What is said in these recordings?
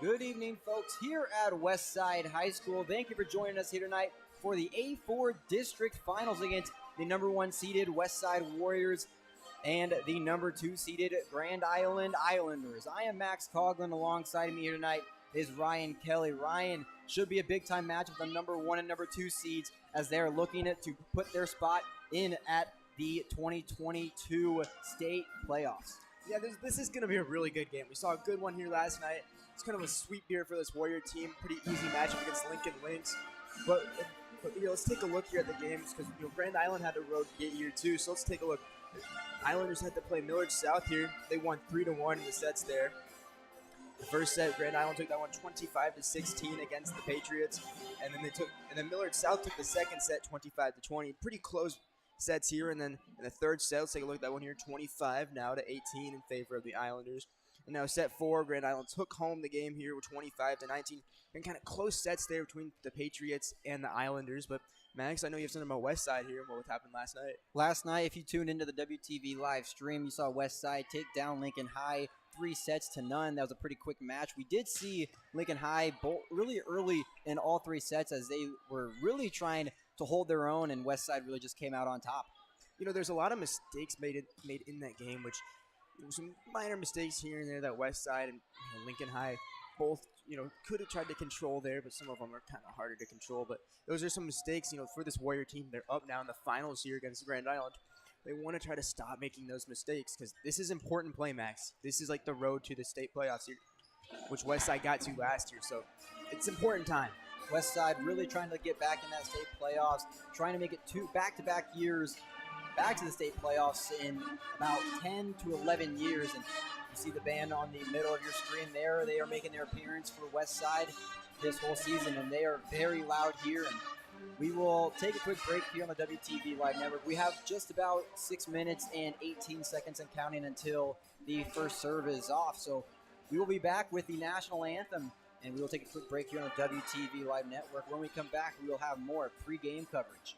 Good evening, folks, here at Westside High School. Thank you for joining us here tonight for the A-4 District Finals against the number 1 seeded Westside Warriors and the number 2 seeded Grand Island Islanders. I am Max Coughlin. Alongside me here tonight is Ryan Kelly. Ryan, should be a big-time match with the number 1 and number 2 seeds as they're looking to put their spot in at the 2022 state playoffs. Yeah, this is going to be a really good game. We saw a good one here last night. It's kind of a sweep here for this Warrior team. Pretty easy matchup against Lincoln Lynx. But let's take a look here at the games because Grand Island had a road gate here too. So let's take a look. Islanders had to play Millard South here. They won 3-1 in the sets there. The first set, Grand Island took that one 25-16 against the Patriots, and then Millard South took the second set 25-20. Pretty close sets here, and then in the third set, let's take a look at that one here, 25 now to 18 in favor of the Islanders. And now set 4, Grand Island took home the game here with 25-19. And kind of close sets there between the Patriots and the Islanders. But Max, I know you have something about Westside here. What happened last night? Last night, if you tuned into the WTV live stream, you saw Westside take down Lincoln High 3-0. That was a pretty quick match. We did see Lincoln High really early in all 3 sets as they were really trying to hold their own, and Westside really just came out on top. There's a lot of mistakes made in that game, which some minor mistakes here and there that Westside and Lincoln High both could have tried to control there, but some of them are kind of harder to control. But those are some mistakes for this Warrior team. They're up now in the finals here against Grand Island. They want to try to stop making those mistakes because this is important play, Max. This is like the road to the state playoffs here, which Westside got to last year. So it's important time. Westside really trying to get back in that state playoffs, trying to make it 2 back-to-back years back to the state playoffs in about 10 to 11 years. And you see the band on the middle of your screen there. They are making their appearance for Westside this whole season, and they are very loud here. And we will take a quick break here on the WTV Live Network. We have just about 6 minutes and 18 seconds and counting until the first serve is off. So we will be back with the national anthem, and we will take a quick break here on the WTV Live Network. When we come back, we will have more pre-game coverage.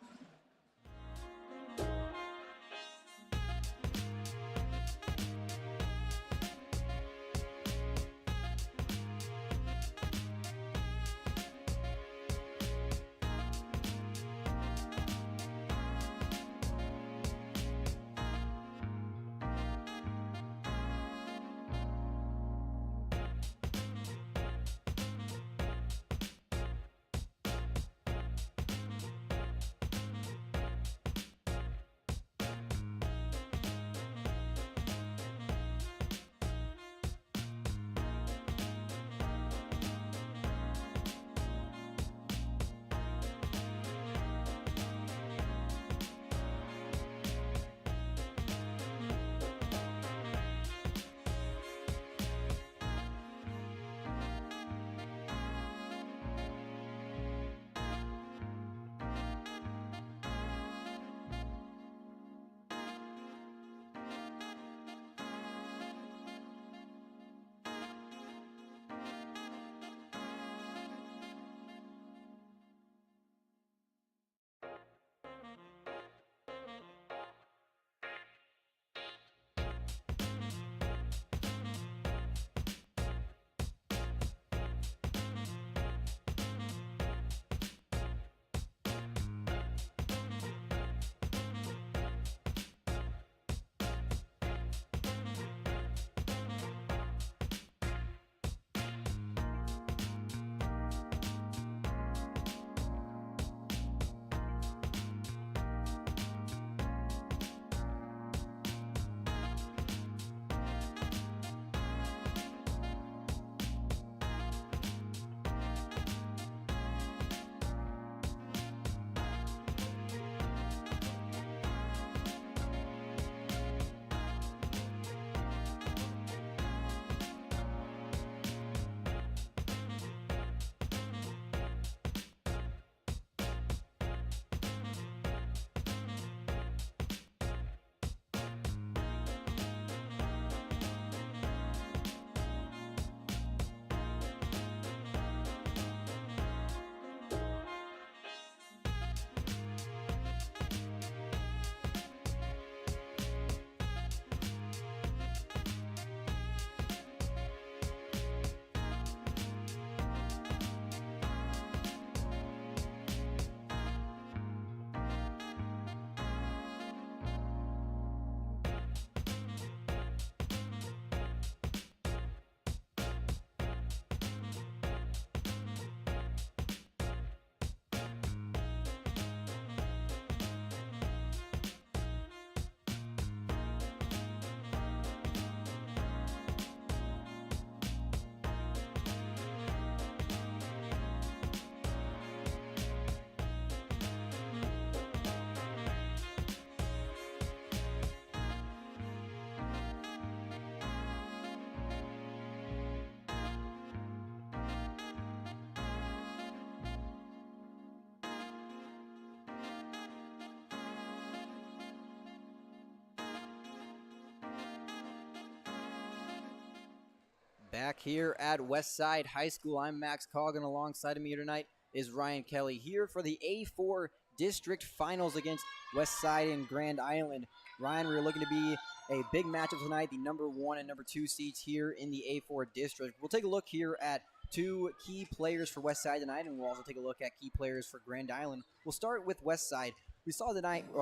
Back here at Westside High School, I'm Max Coughlin. Alongside of me tonight is Ryan Kelly here for the A-4 District Finals against Westside and Grand Island. Ryan, we're looking to be a big matchup tonight, the number 1 and number 2 seeds here in the A-4 District. We'll take a look here at two key players for Westside tonight, and we'll also take a look at key players for Grand Island. We'll start with Westside. We saw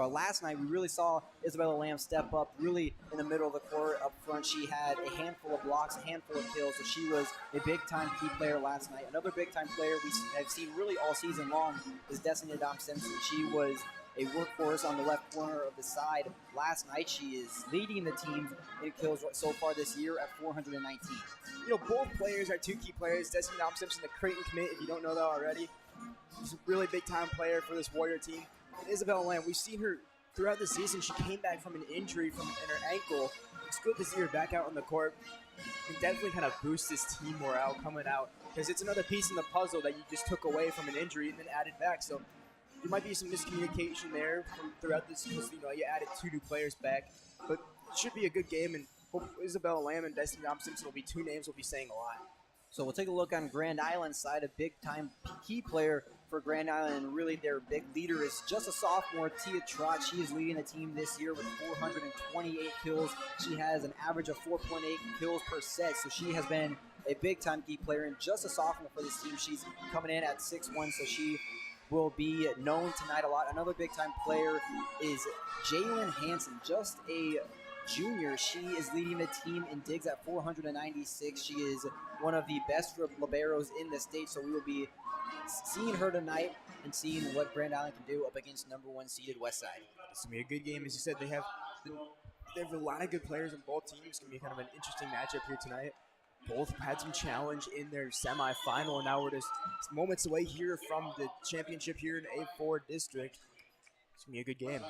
last night, we really saw Isabella Lamb step up really in the middle of the court up front. She had a handful of blocks, a handful of kills, so she was a big-time key player last night. Another big-time player we have seen really all season long is Destiny Simpson. She was a workhorse on the left corner of the side. Last night, she is leading the team in kills so far this year at 419. You know, both players are two key players. Destiny Simpson, the Creighton commit, if you don't know that already. She's a really big-time player for this Warrior team. And Isabella Lamb, we've seen her throughout the season. She came back from an injury in her ankle. It's good to see her back out on the court. And definitely kind of boost this team morale coming out, because it's another piece in the puzzle that you just took away from an injury and then added back. So there might be some miscommunication there throughout this, because you added two new players back. But it should be a good game, and hope Isabella Lamb and Destiny Simpson will be two names we'll be saying a lot. So we'll take a look on Grand Island's side. A big-time key player for Grand Island, and really their big leader is just a sophomore, Tia Trott. She is leading the team this year with 428 kills. She has an average of 4.8 kills per set, so she has been a big-time key player and just a sophomore for this team. She's coming in at 6'1", so she will be known tonight a lot. Another big-time player is Jalen Hansen, just a junior. She is leading the team in digs at 496. She is one of the best liberos in the state, so we will be seeing her tonight and seeing what Grand Island can do up against number 1 seeded Westside. It's going to be a good game. As you said, they have a lot of good players in both teams. It's going to be kind of an interesting matchup here tonight. Both had some challenge in their semifinal, and now we're just moments away here from the championship here in A4 District. It's going to be a good game.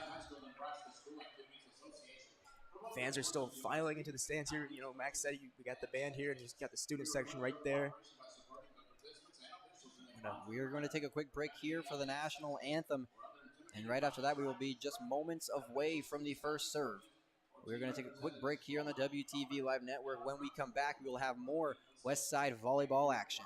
Fans are still filing into the stands here. Max said we got the band here, and he's got the student section right there. We are going to take a quick break here for the national anthem, and right after that we will be just moments away from the first serve. We're going to take a quick break here on the WTV Live Network. When we come back, we will have more Westside volleyball action.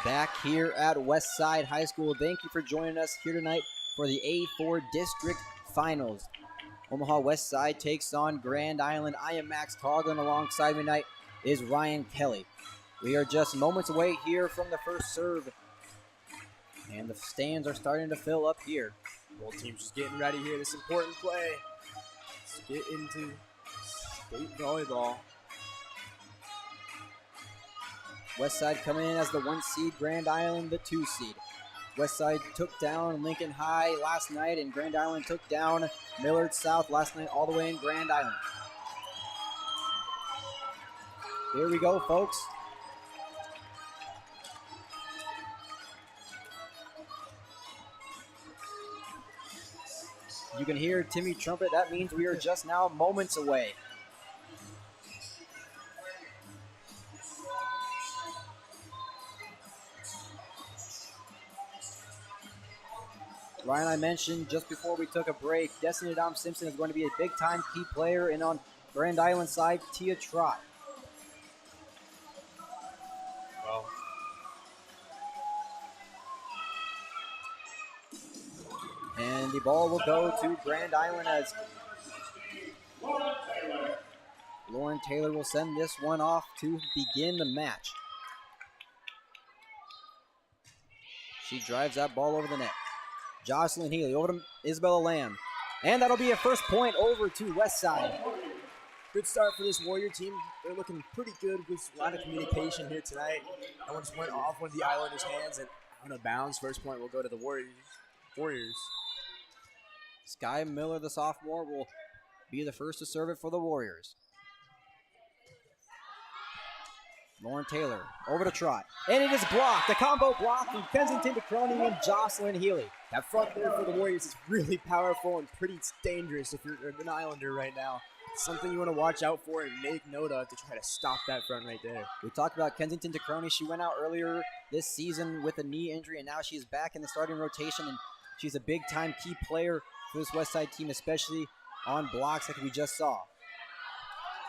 Back here at Westside High School. Thank you for joining us here tonight for the A-4 District Finals. Omaha Westside takes on Grand Island. I am Max Coughlin. Alongside me tonight is Ryan Kelly. We are just moments away here from the first serve, and the stands are starting to fill up here. Both teams just getting ready here. This important play. Let's get into state volleyball. Westside coming in as the 1 seed, Grand Island the 2 seed. Westside took down Lincoln High last night, and Grand Island took down Millard South last night all the way in Grand Island. Here we go, folks. You can hear Timmy trumpet. That means we are just now moments away. Ryan, I mentioned just before we took a break, Destiny Dom Simpson is going to be a big-time key player, and on Grand Island side, Tia Trott. Well, and the ball will go to Grand Island as Lauren Taylor will send this one off to begin the match. She drives that ball over the net. Jocelyn Healy over to Isabella Lamb. And that'll be a first point over to Westside. good start for this Warrior team. They're looking pretty good with a lot of communication here tonight. That one just went off one of the Islanders' hands and out of bounds. First point will go to the Warriors. Sky Miller, the sophomore, will be the first to serve it for the Warriors. Lauren Taylor over to Trott. And it is blocked. The combo block from Kensington to Cronin and Jocelyn Healy. That front there for the Warriors is really powerful and pretty dangerous if you're an Islander right now. It's something you want to watch out for and make note of to try to stop that front right there. We talked about Kensington to Cronin. She went out earlier this season with a knee injury, and now she's back in the starting rotation, and she's a big-time key player for this Westside team, especially on blocks like we just saw.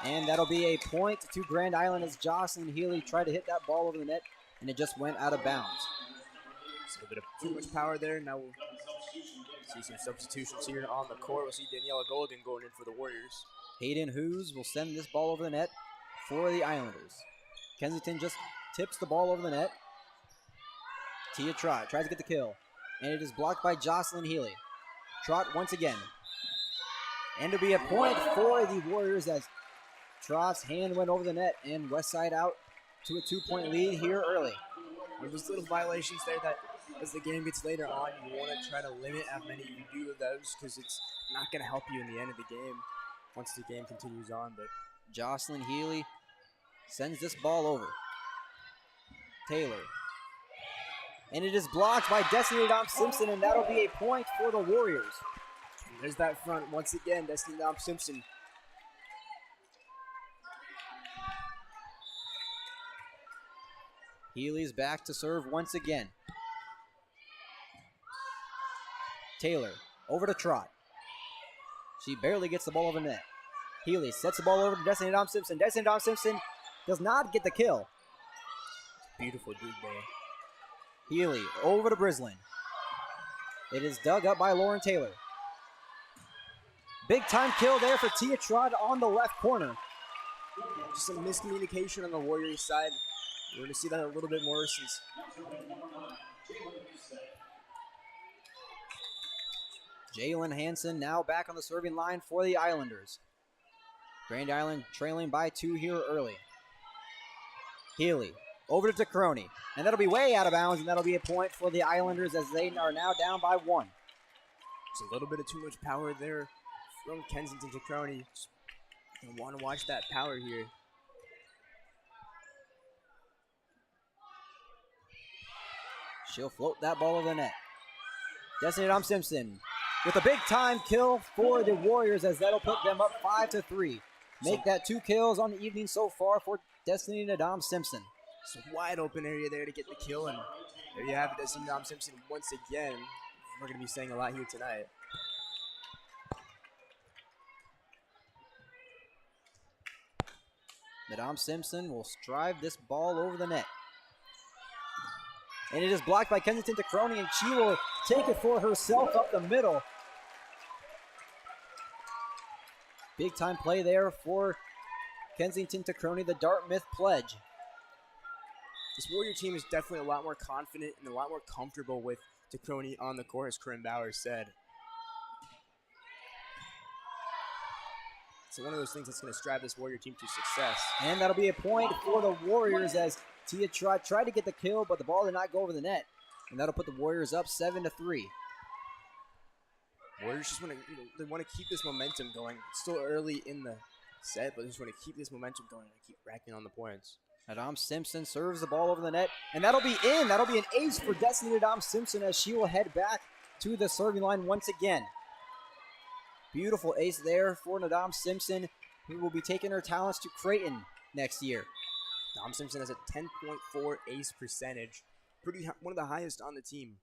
And that'll be a point to Grand Island as Jocelyn Healy tried to hit that ball over the net, and it just went out of bounds. Just a little bit of too much power there. Now we'll see some substitutions here on the court. We'll see Daniela Golgan going in for the Warriors. Hayden Hughes will send this ball over the net for the Islanders. Kensington just tips the ball over the net. Tia Trott tries to get the kill, and it is blocked by Jocelyn Healy. Trott once again. And it'll be a point for the Warriors as Trott's hand went over the net, and Westside out to a 2-point lead here early. There's little violations there that as the game gets later on, you want to try to limit how many you do of those because it's not going to help you in the end of the game once the game continues on. But Jocelyn Healy sends this ball over. Taylor. And it is blocked by Destiny Dom Simpson, and that'll be a point for the Warriors. And there's that front once again, Destiny Dom Simpson. Healy's back to serve once again. Taylor over to Trott. She barely gets the ball over the net. Healy sets the ball over to Destiny Dom Simpson. Destiny Dom Simpson does not get the kill. Beautiful dig there. Healy over to Brislin. It is dug up by Lauren Taylor. Big time kill there for Tia Trott on the left corner. Just some miscommunication on the Warriors side. We're going to see that a little bit more since Jalen Hansen now back on the serving line for the Islanders. Grand Island trailing by 2 here early. Healy over to Crony, and that'll be way out of bounds, and that'll be a point for the Islanders as they are now down by 1. Just a little bit of too much power there from Kensington to Crony. Just want to watch that power here. She'll float that ball over the net. Destiny Dom Simpson with a big-time kill for the Warriors as that'll put them up 5-3. Make that 2 kills on the evening so far for Destiny Dom Simpson. It's a wide open area there to get the kill, and there you have it, Destiny Dom Simpson once again. We're going to be saying a lot here tonight. Dom Simpson will drive this ball over the net. And it is blocked by Kensington Tacroni, and she will take it for herself up the middle. Big time play there for Kensington Tacroni, the Dartmouth pledge. This Warrior team is definitely a lot more confident and a lot more comfortable with Tacroni on the court, as Corinne Bowers said. It's one of those things that's going to strive this Warrior team to success. And that'll be a point for the Warriors as Tia tried to get the kill, but the ball did not go over the net. And that'll put the Warriors up 7-3. Warriors just want to, they want to keep this momentum going. It's still early in the set, but they just want to keep this momentum going and keep racking on the points. Nadam Simpson serves the ball over the net, and that'll be in. That'll be an ace for Destiny Nadam Simpson as she will head back to the serving line once again. Beautiful ace there for Nadam Simpson, who will be taking her talents to Creighton next year. Nadam Simpson has a 10.4 ace percentage, one of the highest on the team.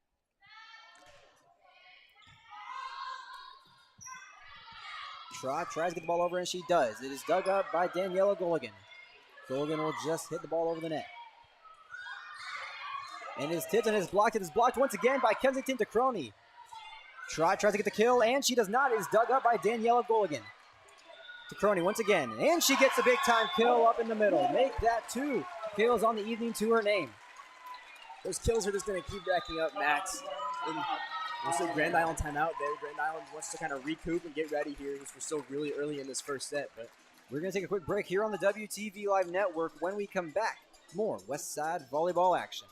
Trot tries to get the ball over, and she does. It is dug up by Daniela Gulligan. Gulligan will just hit the ball over the net. And it is tipped and it is blocked. It is blocked once again by Kensington Tacroni. Trot tries to get the kill, and she does not. It is dug up by Daniela Gulligan. Tacroni once again, and she gets a big-time kill up in the middle. Make that 2 kills on the evening to her name. Those kills are just going to keep racking up, Max. And we'll say Grand Island timeout there. Grand Island wants to kind of recoup and get ready here because we're still really early in this first set, but we're going to take a quick break here on the WTV Live Network. When we come back, more Westside volleyball action.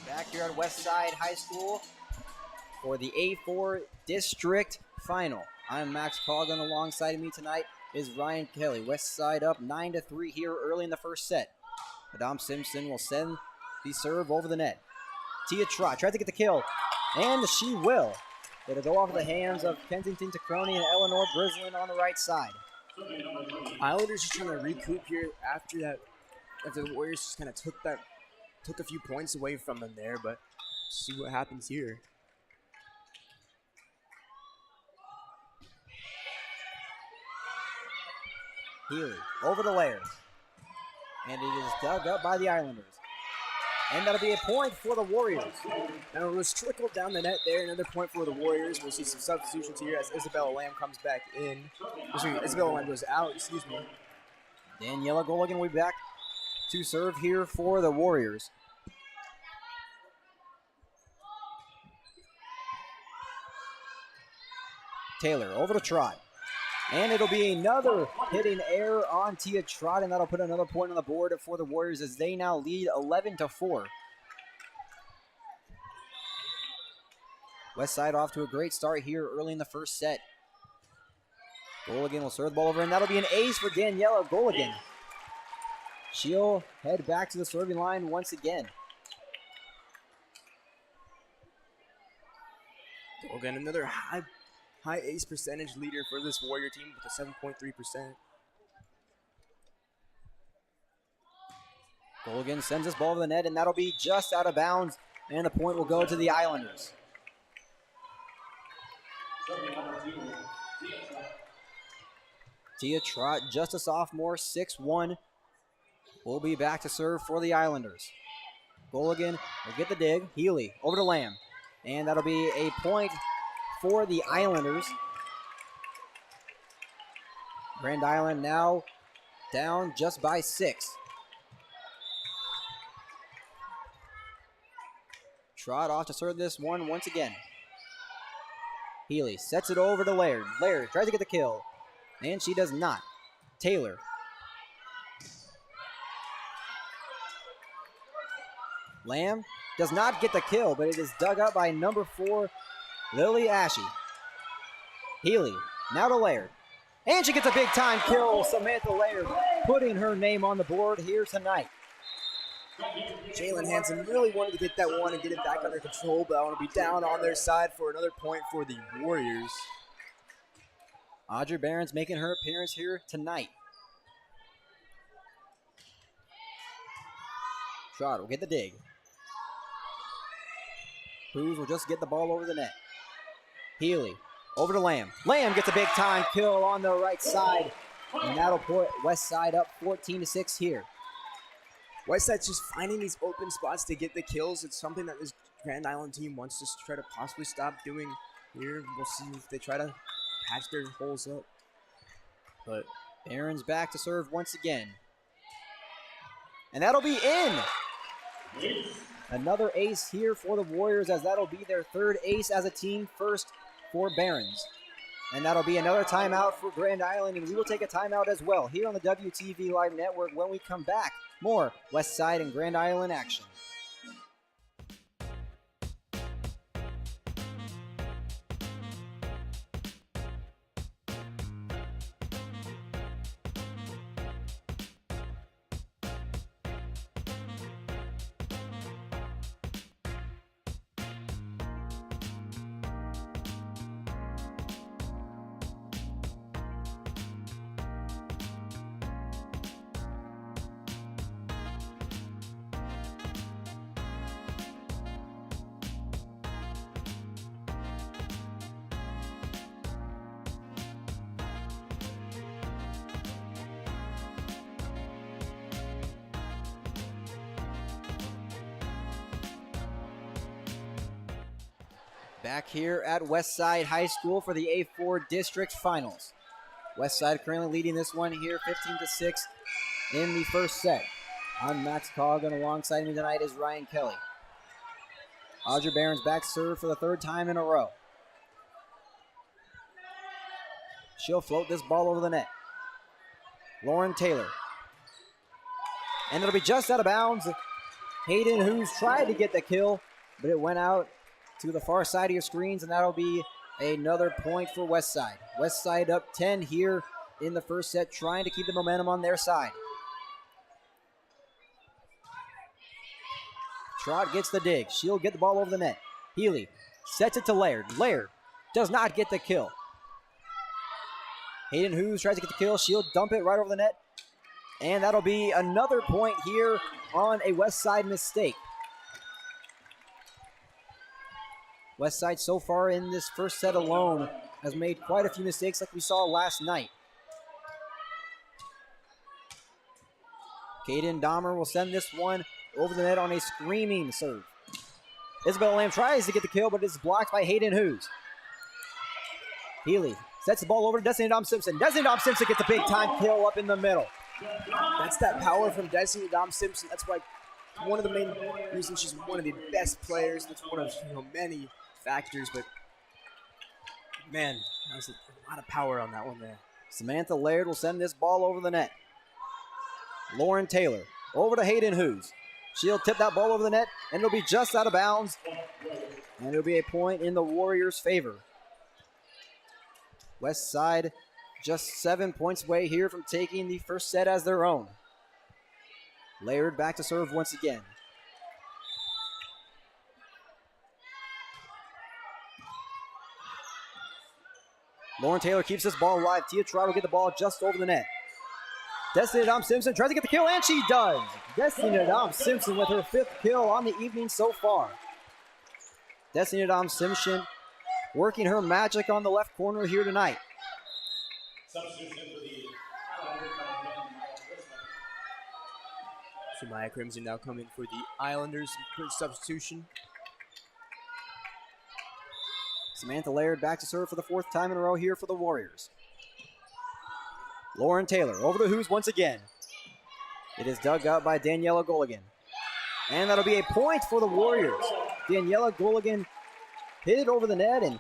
Back here at Westside High School for the A-4 District Final. I'm Max Coughlin. Alongside of me tonight is Ryan Kelly. Westside up 9-3 here early in the first set. Nadam Simpson will send the serve over the net. Tia Trot tries to get the kill, and she will. It'll go off the hands of Kensington Tacroni and Eleanor Brislin on the right side. Islanders just trying to recoup here after the Warriors just kind of took a few points away from them there, but see what happens here. Healy over the layers. And it is dug up by the Islanders. And that'll be a point for the Warriors. Now it was trickled down the net there. Another point for the Warriors. We'll see some substitutions here as Isabella Lamb comes back in. Isabella Lamb goes out, excuse me. Daniela Gulligan will be back to serve here for the Warriors. Taylor over to Trot. And it'll be another hitting error on Tia Trot, and that'll put another point on the board for the Warriors as they now lead 11-4. Westside off to a great start here early in the first set. Gulligan will serve the ball over, and that'll be an ace for Daniela Gulligan. She'll head back to the serving line once again. Gulligan, another high ace percentage leader for this Warrior team with a 7.3%. Gulligan sends this ball over the net, and that'll be just out of bounds, and the point will go to the Islanders. Tia Trot, just a sophomore, 6'1", will be back to serve for the Islanders. Gulligan will get the dig. Healy over to Lamb, and that'll be a point for the Islanders. Grand Island now down just by 6. Trot off to serve this one once again. Healy sets it over to Laird. Laird tries to get the kill, and she does not. Taylor Lamb does not get the kill, but it is dug up by number 4, Lily Ashe. Healy, now to Laird. And she gets a big time kill, Samantha Laird, putting her name on the board here tonight. Jalen Hansen really wanted to get that one and get it back under control, but I want to be down on their side for another point for the Warriors. Audrey Barron's making her appearance here tonight. Trot will get the dig. Cruz will just get the ball over the net. Healy over to Lamb. Lamb gets a big time kill on the right side, and that'll put Westside up 14-6 here. Westside's just finding these open spots to get the kills. It's something that this Grand Island team wants to try to possibly stop doing here. We'll see if they try to patch their holes up. But Barron's back to serve once again. And that'll be in. Another ace here for the Warriors, as that'll be their third ace as a team, first for Barron's. And that'll be another timeout for Grand Island, and we will take a timeout as well here on the WTV Live Network. When we come back, more Westside and Grand Island action. Back here at Westside High School for the A-4 District Finals. Westside currently leading this one here 15-6 in the first set. I'm Max Coughlin, alongside me tonight is Ryan Kelly. Audrey Barron's back serve for the third time in a row. She'll float this ball over the net. Lauren Taylor. And it'll be just out of bounds. Hayden, who's tried to get the kill, but it went out to the far side of your screens, and that'll be another point for Westside. Westside up 10 here in the first set, trying to keep the momentum on their side. Trot gets the dig. She'll get the ball over the net. Healy sets it to Laird. Laird does not get the kill. Hayden Hughes tries to get the kill. She'll dump it right over the net. And that'll be another point here on a Westside mistake. Westside so far in this first set alone has made quite a few mistakes like we saw last night. Kaden Dahmer will send this one over the net on a screaming serve. Isabel Lamb tries to get the kill, but it's blocked by Hayden Hughes. Healy sets the ball over to Destiny Dom Simpson. Destiny Dom Simpson gets a big time kill up in the middle. That's that power from Destiny Dom Simpson. That's why one of the main reasons she's one of the best players. That's one of many factors, but man, that was a lot of power on that one there. Samantha Laird will send this ball over the net. Lauren Taylor over to Hayden Hughes. She'll tip that ball over the net, and it'll be just out of bounds, and it'll be a point in the Warriors' favor. Westside just 7 points away here from taking the first set as their own. Laird back to serve once again. Lauren Taylor keeps this ball alive. Tia Trot will get the ball just over the net. Destiny Dom Simpson tries to get the kill, and she does. Destiny Dom Simpson with her 5th kill on the evening so far. Destiny Dom Simpson working her magic on the left corner here tonight. Maya Crimson now coming for the Islanders. Quick substitution. Samantha Laird back to serve for the 4th time in a row here for the Warriors. Lauren Taylor over to Hughes once again. It is dug up by Daniela Gulligan. And that'll be a point for the Warriors. Daniela Gulligan hit it over the net, and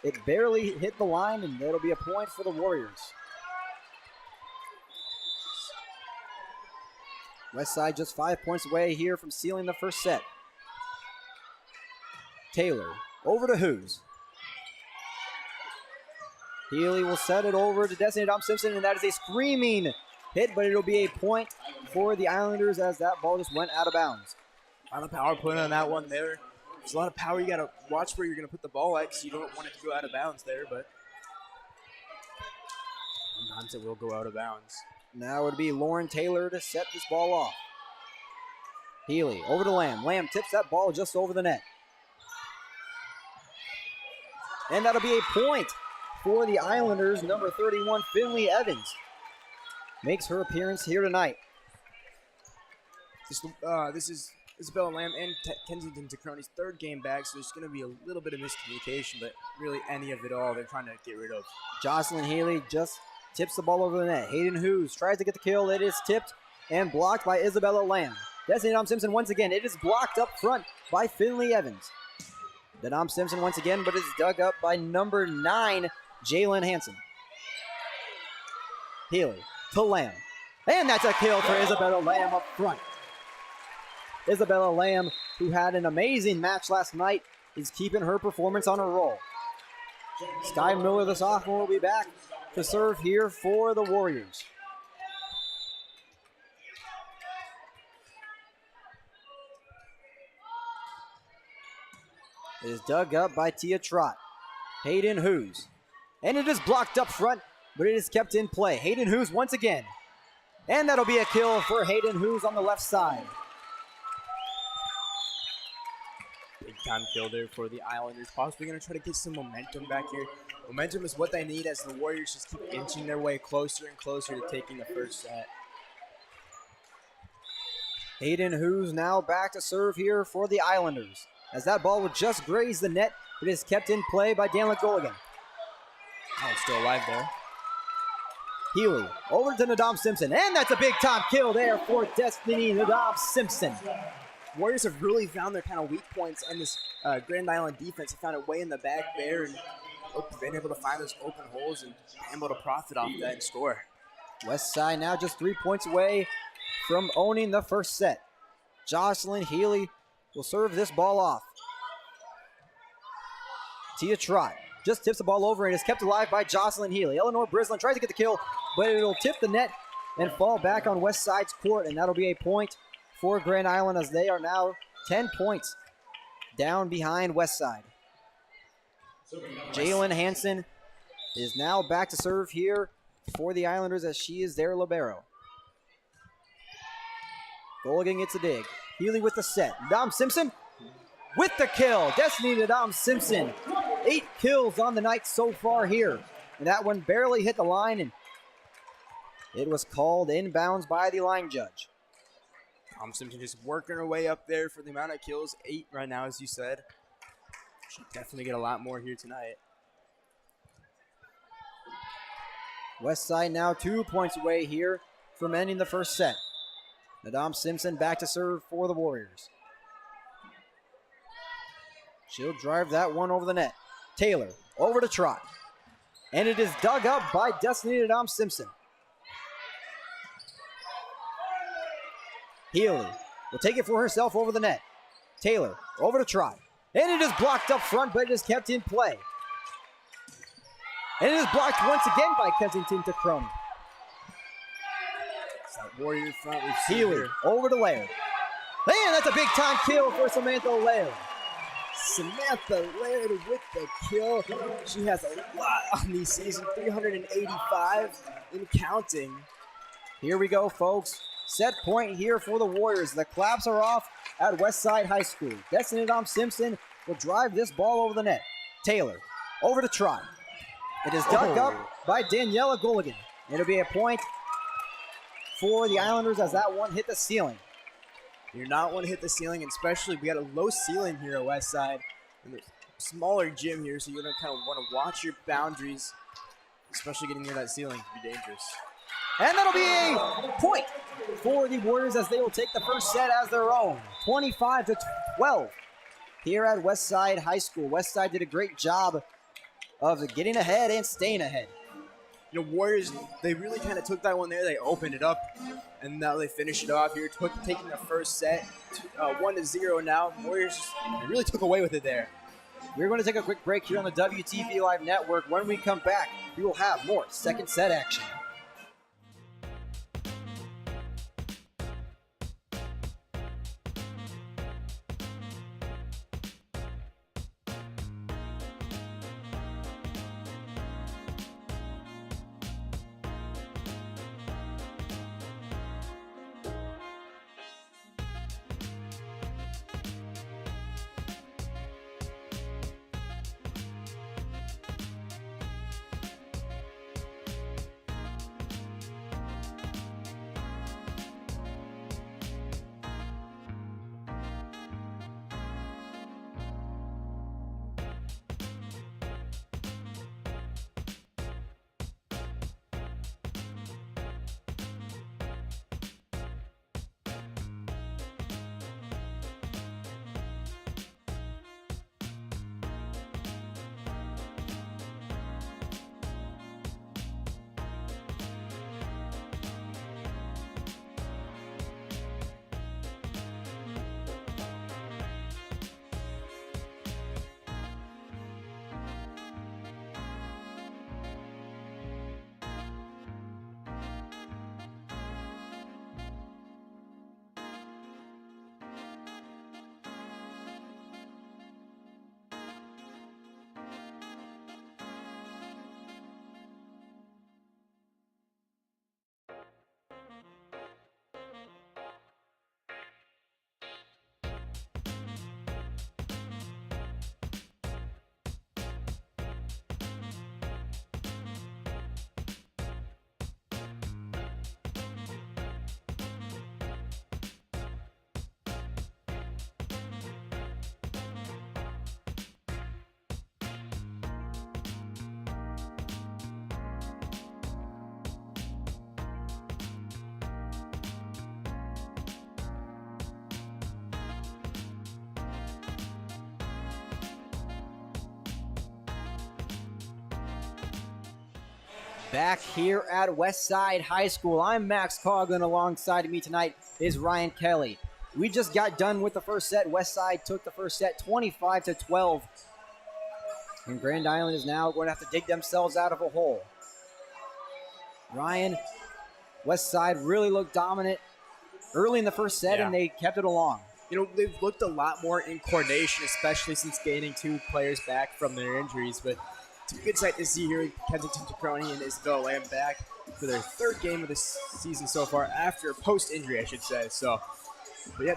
it barely hit the line, and that'll be a point for the Warriors. Westside just 5 points away here from sealing the first set. Taylor over to Who's. Healy will set it over to Destiny Dom Simpson, and that is a screaming hit, but it'll be a point for the Islanders as that ball just went out of bounds. A lot of power put on that one there. There's a lot of power. You got to watch where you're going to put the ball at because you don't want it to go out of bounds there, but sometimes it will go out of bounds. Now it would be Lauren Taylor to set this ball off. Healy over to Lamb. Lamb tips that ball just over the net. And that'll be a point for the Islanders. Number 31, Finley Evans, makes her appearance here tonight. This is Isabella Lamb and Kensington Tacroni's third game back, so there's going to be a little bit of miscommunication, but really any of it all they're trying to get rid of. Jocelyn Healy just tips the ball over the net. Hayden Hughes tries to get the kill. It is tipped and blocked by Isabella Lamb. Destiny Dom Simpson once again. It is blocked up front by Finley Evans. The Dom Simpson once again, but it's dug up by number 9, Jalen Hansen. Healy to Lamb. And that's a kill for Isabella Lamb up front. Isabella Lamb, who had an amazing match last night, is keeping her performance on a roll. Sky Miller, the sophomore, will be back to serve here for the Warriors. It is dug up by Tia Trott. Hayden Hughes. And it is blocked up front, but it is kept in play. Hayden Hughes once again. And that'll be a kill for Hayden Hughes on the left side. Big time kill there for the Islanders. Possibly going to try to get some momentum back here. Momentum is what they need as the Warriors just keep inching their way closer and closer to taking the first set. Hayden Hughes now back to serve here for the Islanders, as that ball would just graze the net. It is kept in play by Dan Gulligan. Oh, it's still alive there. Healy over to Nadam Simpson, and that's a big time kill there for Destiny Nadam Simpson. Warriors have really found their kind of weak points in this Grand Island defense. They found it way in the back there and been able to find those open holes and able to profit off that and score. Westside now just 3 points away from owning the first set. Jocelyn Healy will serve this ball off. Tia Trott just tips the ball over and is kept alive by Jocelyn Healy. Eleanor Brislin tries to get the kill, but it'll tip the net and fall back on Westside's court, and that'll be a point for Grand Island as they are now 10 points down behind Westside. Jalen Hansen is now back to serve here for the Islanders as she is their libero. Gulligan gets a dig. Healy with the set. Dom Simpson with the kill. Destiny to Dom Simpson. 8 kills on the night so far here. And that one barely hit the line, and it was called inbounds by the line judge. Dom Simpson just working her way up there for the amount of kills. 8 right now, as you said. She'll definitely get a lot more here tonight. Westside now 2 points away here from ending the first set. Nadam Simpson back to serve for the Warriors. She'll drive that one over the net. Taylor over to Trott. And it is dug up by Destiny Nadam Simpson. Healy will take it for herself over the net. Taylor over to Trott. And it is blocked up front, but it is kept in play. And it is blocked once again by Kensington Tacroni. Warrior front with Healy over to Laird. And that's a big time kill for Samantha Laird. Samantha Laird with the kill. She has a lot on the season, 385 and counting. Here we go, folks. Set point here for the Warriors. The claps are off at Westside High School. Destiny Dom Simpson will drive this ball over the net. Taylor over to Trott. It is dug up by Daniela Gulligan. It'll be a point for the Islanders as that one hit the ceiling. You not want to hit the ceiling, and especially we got a low ceiling here at Westside. And a smaller gym here, so you're going to kind of want to watch your boundaries, especially getting near that ceiling can be dangerous. And that'll be a point for the Warriors as they will take the first set as their own. 25-12 here at Westside High School. Westside did a great job of getting ahead and staying ahead. You know, Warriors, they really kind of took that one there. They opened it up. And now they finish it off here, taking the first set, 1-0 now. Warriors really took away with it there. We're going to take a quick break here on the WTV Live Network. When we come back, we will have more second set action. Back here at Westside High School, I'm Max Coughlin. Alongside me tonight is Ryan Kelly. We just got done with the first set. Westside took the first set 25-12. And Grand Island is now going to have to dig themselves out of a hole. Ryan, Westside really looked dominant early in the first set, and they kept it along. You know, they've looked a lot more in coordination, especially since gaining 2 players back from their injuries. But it's a good sight to see here Kensington Tacroni and Isabel Lamb back for their 3rd game of the season so far, after post-injury, I should say. So, but yeah,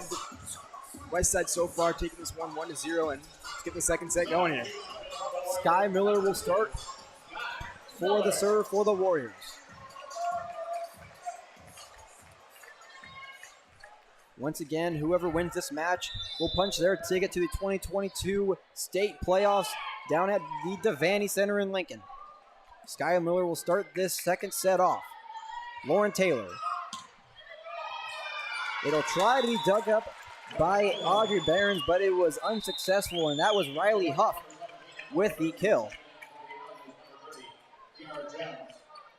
Westside so far taking this one 1-0, and let's get the second set going here. Sky Miller will start for the serve for the Warriors. Once again, whoever wins this match will punch their ticket to the 2022 state playoffs down at the Devaney Center in Lincoln. Sky Miller will start this second set off. Lauren Taylor. It'll try to be dug up by Audrey Behrens, but it was unsuccessful, and that was Riley Huff with the kill.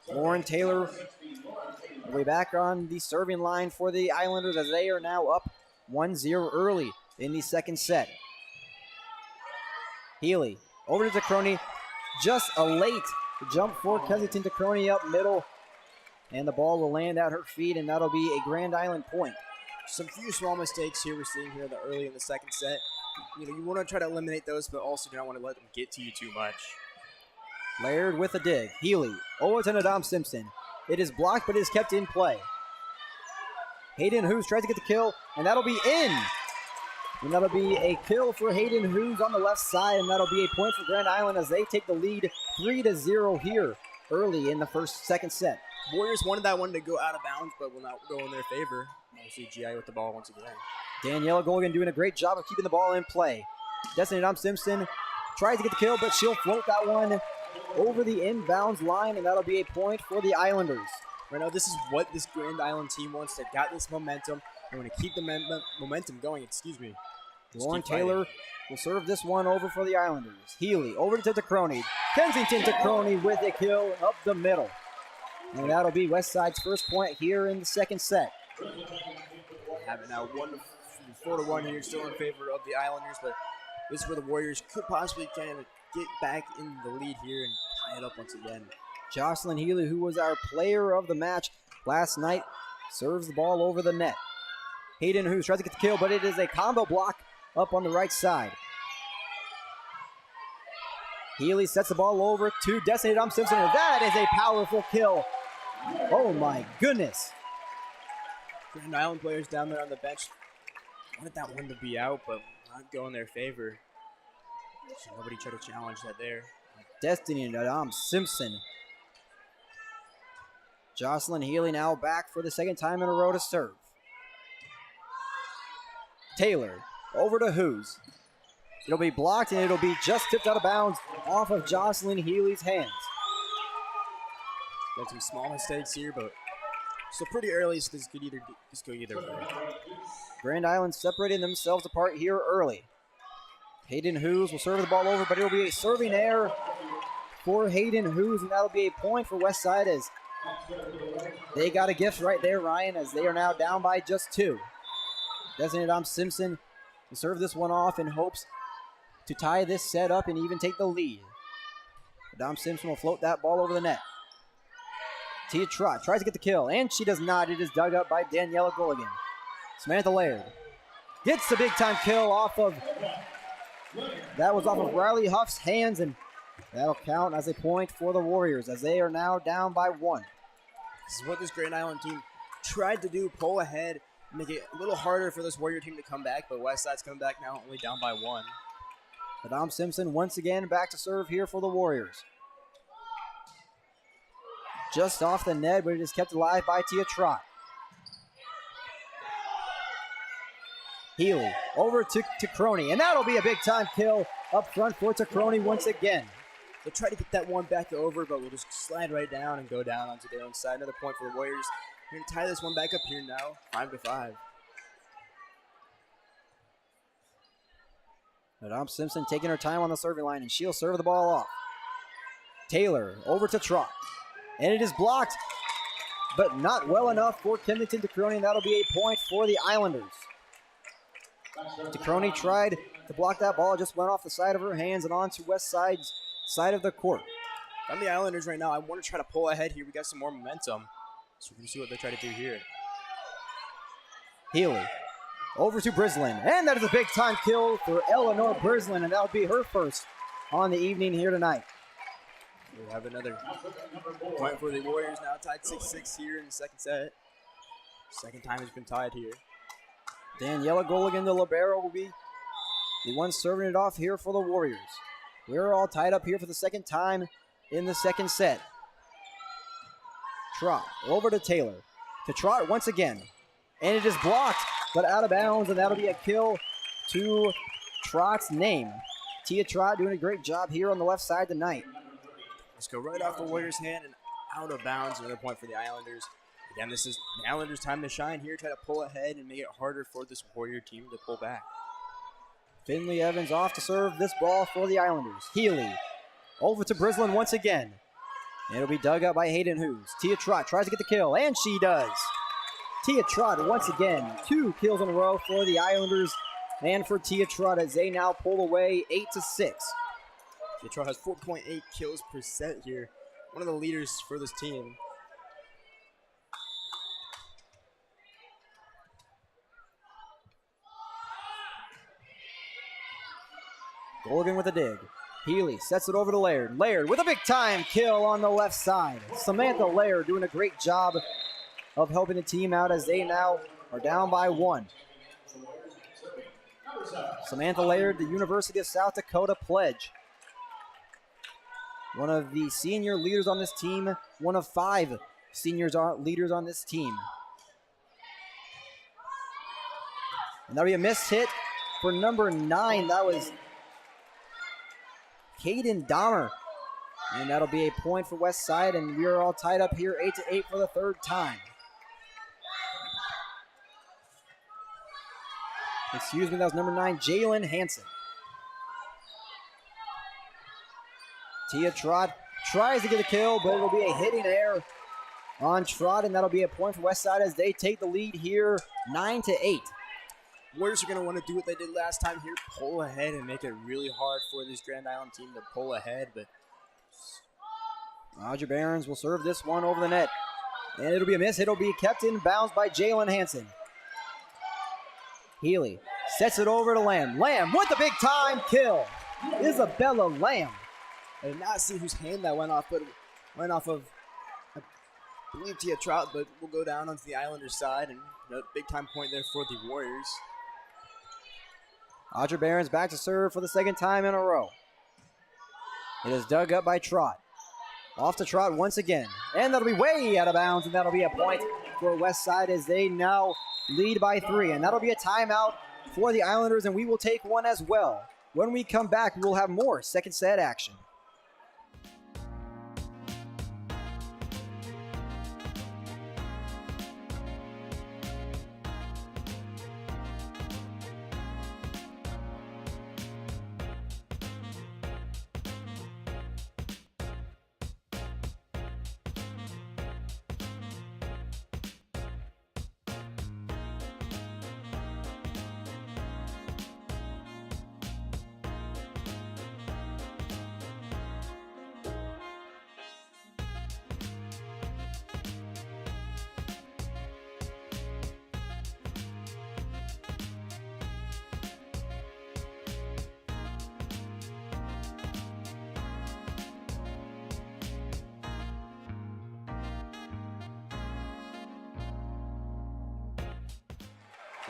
Lauren Taylor will be back on the serving line for the Islanders as they are now up 1-0 early in the second set. Healy over to Tacroni. Just a late jump for Kensington Tacroni up middle. And the ball will land at her feet, and that'll be a Grand Island point. Some few small mistakes here we're seeing here early in the second set. You know, you want to try to eliminate those, but also do not want to let them get to you too much. Laird with a dig. Healy over to Nadam Simpson. It is blocked, but it is kept in play. Hayden Hughes tries to get the kill, and that'll be in. And that'll be a kill for Hayden Hughes on the left side, and that'll be a point for Grand Island as they take the lead 3-0 here early in the second set. Warriors wanted that one to go out of bounds, but will not go in their favor. We'll see GI with the ball once again. Daniela Golgan doing a great job of keeping the ball in play. Destiny Dom Simpson tries to get the kill, but she'll float that one over the inbounds line, and that'll be a point for the Islanders. Right now, this is what this Grand Island team wants. They've got this momentum. They want to keep the momentum going. Lauren Taylor will serve this one over for the Islanders. Healy over to Tacroni. Kensington Tacroni with a kill up the middle. And that'll be Westside's first point here in the second set. Have it now 4-1 here, still in favor of the Islanders, but this is where the Warriors could possibly kind of get back in the lead here and tie it up once again. Jocelyn Healy, who was our player of the match last night, serves the ball over the net. Hayden Hughes tries to get the kill, but it is a combo block up on the right side. Healy sets the ball over to Destiny Dom Simpson, and that is a powerful kill. Oh my goodness. Grand Island players down there on the bench wanted that one to be out, but not go in their favor. So nobody tried to challenge that there. Destiny Dom Simpson. Jocelyn Healy now back for the second time in a row to serve. Taylor over to Hughes. It'll be blocked and it'll be just tipped out of bounds off of Jocelyn Healy's hands. Got some small mistakes here, but still pretty early, so this could go either way. Grand Island separating themselves apart here early. Hayden Hughes will serve the ball over, but it'll be a serving error for Hayden Hughes, and that'll be a point for Westside as they got a gift right there, Ryan, as they are now down by just 2. Destiny Dom Simpson will serve this one off in hopes to tie this set up and even take the lead. Dom Simpson will float that ball over the net. Tia Trott tries to get the kill, and she does not. It is dug up by Daniela Gulligan. Samantha Laird gets the big-time kill off of, that was off of Riley Huff's hands, and that'll count as a point for the Warriors as they are now down by 1. This is what this Grand Island team tried to do, pull ahead, make it a little harder for this Warrior team to come back, but Westside's coming back now only down by 1. Dom Simpson once again back to serve here for the Warriors. Just off the net, but it is kept alive by Tia Trott. Healy over to Crony, and that'll be a big-time kill up front for Tacroni once again. They'll try to get that one back over, but we'll just slide right down and go down onto their own side. Another point for the Warriors. We're going to tie this one back up here now, 5-5. Dom Simpson taking her time on the serving line, and she'll serve the ball off. Taylor over to Trott, and it is blocked, but not well enough for Kennington Tacroni, and that'll be a point for the Islanders. Tacroni tried to block that ball, just went off the side of her hands and onto Westside's side of the court. On the Islanders right now, I want to try to pull ahead here. We got some more momentum, so we're going to see what they try to do here. Healy over to Brislin, and that is a big-time kill for Eleanor Brislin, and that'll be her first on the evening here tonight. We have another point for the Warriors now, tied 6-6 here in the second set. Second time it's been tied here. Daniela Gulligan, the libero, will be the one serving it off here for the Warriors. We're all tied up here for the second time in the second set. Trott over to Taylor. To Trott once again. And it is blocked, but out of bounds, and that'll be a kill to Trott's name. Tia Trott doing a great job here on the left side tonight. Let's go right off the Warriors' hand and out of bounds. Another point for the Islanders. Again, this is the Islanders' time to shine here, try to pull ahead and make it harder for this Warrior team to pull back. Finley Evans off to serve this ball for the Islanders. Healy over to Brislin once again. And it'll be dug up by Hayden Hughes. Tia Trott tries to get the kill, and she does. Tia Trott once again, 2 kills in a row for the Islanders and for Tia Trott as they now pull away 8-6. Tia Trott has 4.8 kills per set here. One of the leaders for this team. Gulligan with a dig. Healy sets it over to Laird. Laird with a big-time kill on the left side. Samantha Laird doing a great job of helping the team out as they now are down by 1. Samantha Laird, the University of South Dakota pledge. One of the senior leaders on this team, one of 5 seniors leaders on this team. And that'll be a missed hit for number 9. That was Caden Dahmer. And that'll be a point for Westside, and we are all tied up here 8-8 for the third time. Excuse me, that was number 9, Jalen Hansen. Tia Trott tries to get a kill, but it'll be a hitting error on Trot, and that'll be a point for Westside as they take the lead here 9-8. Warriors are going to want to do what they did last time here, pull ahead and make it really hard for this Grand Island team to pull ahead. But Roger Barons will serve this one over the net, and it'll be a miss. It'll be kept in bounds by Jalen Hansen. Healy sets it over to Lamb. Lamb with the big time kill. Isabella Lamb. I did not see whose hand that went off, but it went off of, I believe, Tia Trout, but we'll go down onto the Islanders side, and big time point there for the Warriors. Roger Barons back to serve for the second time in a row. It is dug up by Trot. Off to Trot once again, and that'll be way out of bounds, and that'll be a point for Westside as they now lead by 3, and that'll be a timeout for the Islanders, and we will take one as well. When we come back, we'll have more second set action.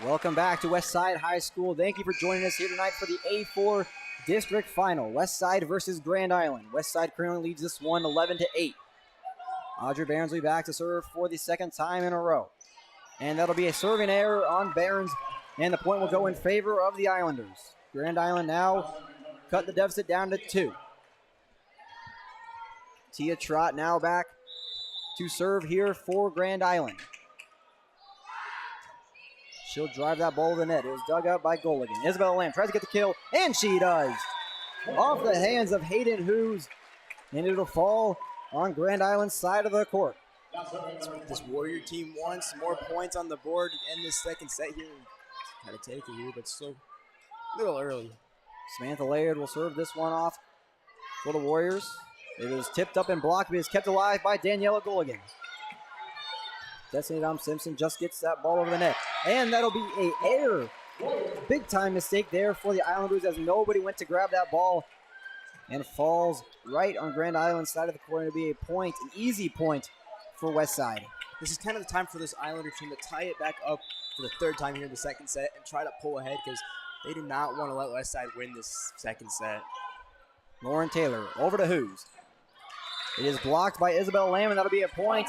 Welcome back to Westside High School. Thank you for joining us here tonight for the A-4 District Final. Westside versus Grand Island. Westside currently leads this one 11-8. Audrey Barons will be back to serve for the second time in a row. And that'll be a serving error on Barons, and the point will go in favor of the Islanders. Grand Island now cut the deficit down to 2. Tia Trot now back to serve here for Grand Island. She'll drive that ball to the net. It was dug up by Goligan. Isabella Lamb tries to get the kill, and she does. Off the hands of Hayden Hughes, and it'll fall on Grand Island's side of the court. This Warrior team wants more points on the board in this second set here. Try to take it here, but still a little early. Samantha Laird will serve this one off for the Warriors. It is tipped up and blocked, but is kept alive by Daniela Goligan. Destiny Dom Simpson just gets that ball over the net. And that'll be an error. Big time mistake there for the Islanders as nobody went to grab that ball. And falls right on Grand Island's side of the court. It'll be a point, an easy point for Westside. This is kind of the time for this Islander team to tie it back up for the third time here in the second set and try to pull ahead because they do not want to let Westside win this second set. Lauren Taylor over to Hughes. It is blocked by Isabel Lamb, and that'll be a point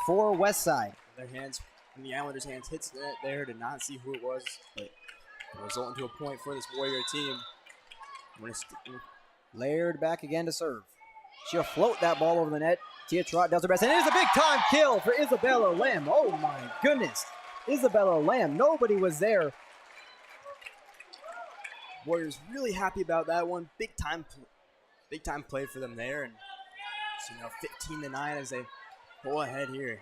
for Westside. Their hands, in the Islanders' hands, hits the net there. Did not see who it was, but it'll result into a point for this Warrior team. Laird back again to serve. She'll float that ball over the net. Tia Trot does her best, and it is a big-time kill for Isabella Lamb. Oh, my goodness. Isabella Lamb, nobody was there. Warriors really happy about that one. Big time play for them there, and so 15-9 as they pull ahead here.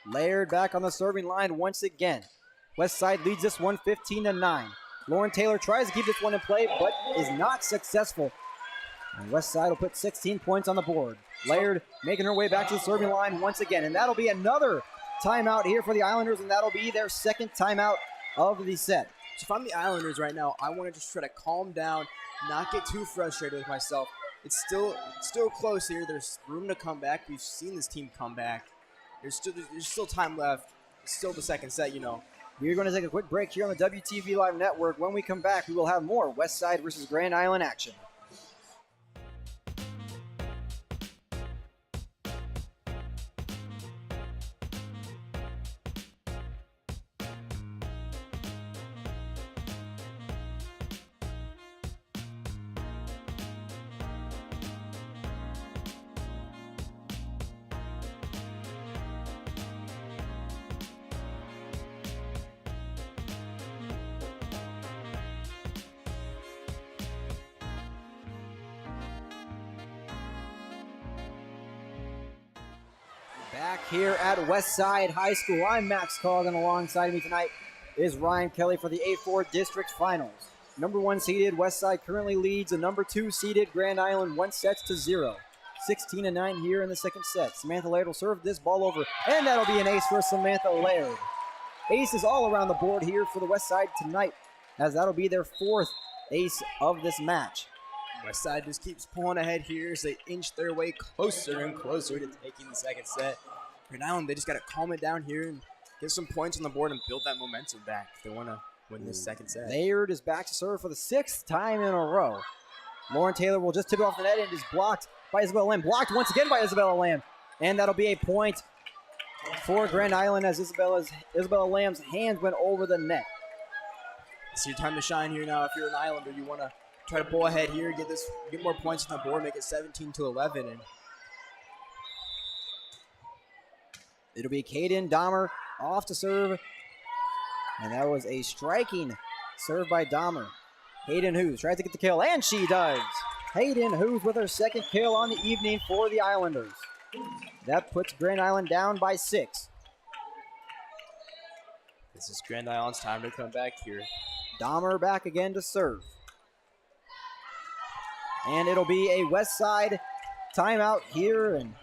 Laird back on the serving line once again. Westside leads this one 15-9. Lauren Taylor tries to keep this one in play, but is not successful. And Westside will put 16 points on the board. Laird making her way back to the serving line once again, and that'll be another timeout here for the Islanders, and that'll be their second timeout of the set. So if I'm the Islanders right now, I want to just try to calm down, not get too frustrated with myself. It's still close here. There's room to come back. We've seen this team come back. There's still time left. It's still the second set, We're going to take a quick break here on the WTV Live Network. When we come back, we will have more Westside versus Grand Island action. Back here at Westside High School, I'm Max Coughlin. Alongside me tonight is Ryan Kelly for the A-4 District Finals. Number 1 seeded Westside currently leads the number 2 seeded Grand Island 1-0. 16-9 here in the second set. Samantha Laird will serve this ball over, and that'll be an ace for Samantha Laird. Aces all around the board here for the Westside tonight, as that'll be their 4th ace of this match. Westside just keeps pulling ahead here as they inch their way closer and closer to taking the second set. Grand Island, they just got to calm it down here and get some points on the board and build that momentum back if they want to win this second set. Laird is back to serve for the 6th time in a row. Lauren Taylor will just tip it off the net and is blocked by Isabella Lamb. Blocked once again by Isabella Lamb. And that'll be a point for Grand Island as Isabella Lamb's hands went over the net. It's your time to shine here now. If you're an Islander, you want to try to pull ahead here, get more points on the board, make it 17-11. And it'll be Kaden Dahmer off to serve. And that was a striking serve by Dahmer. Hayden Hughes tries to get the kill, and she does. Hayden Hughes with her 2nd kill on the evening for the Islanders. That puts Grand Island down by 6. This is Grand Island's time to come back here. Dahmer back again to serve. And it'll be a Westside timeout here. And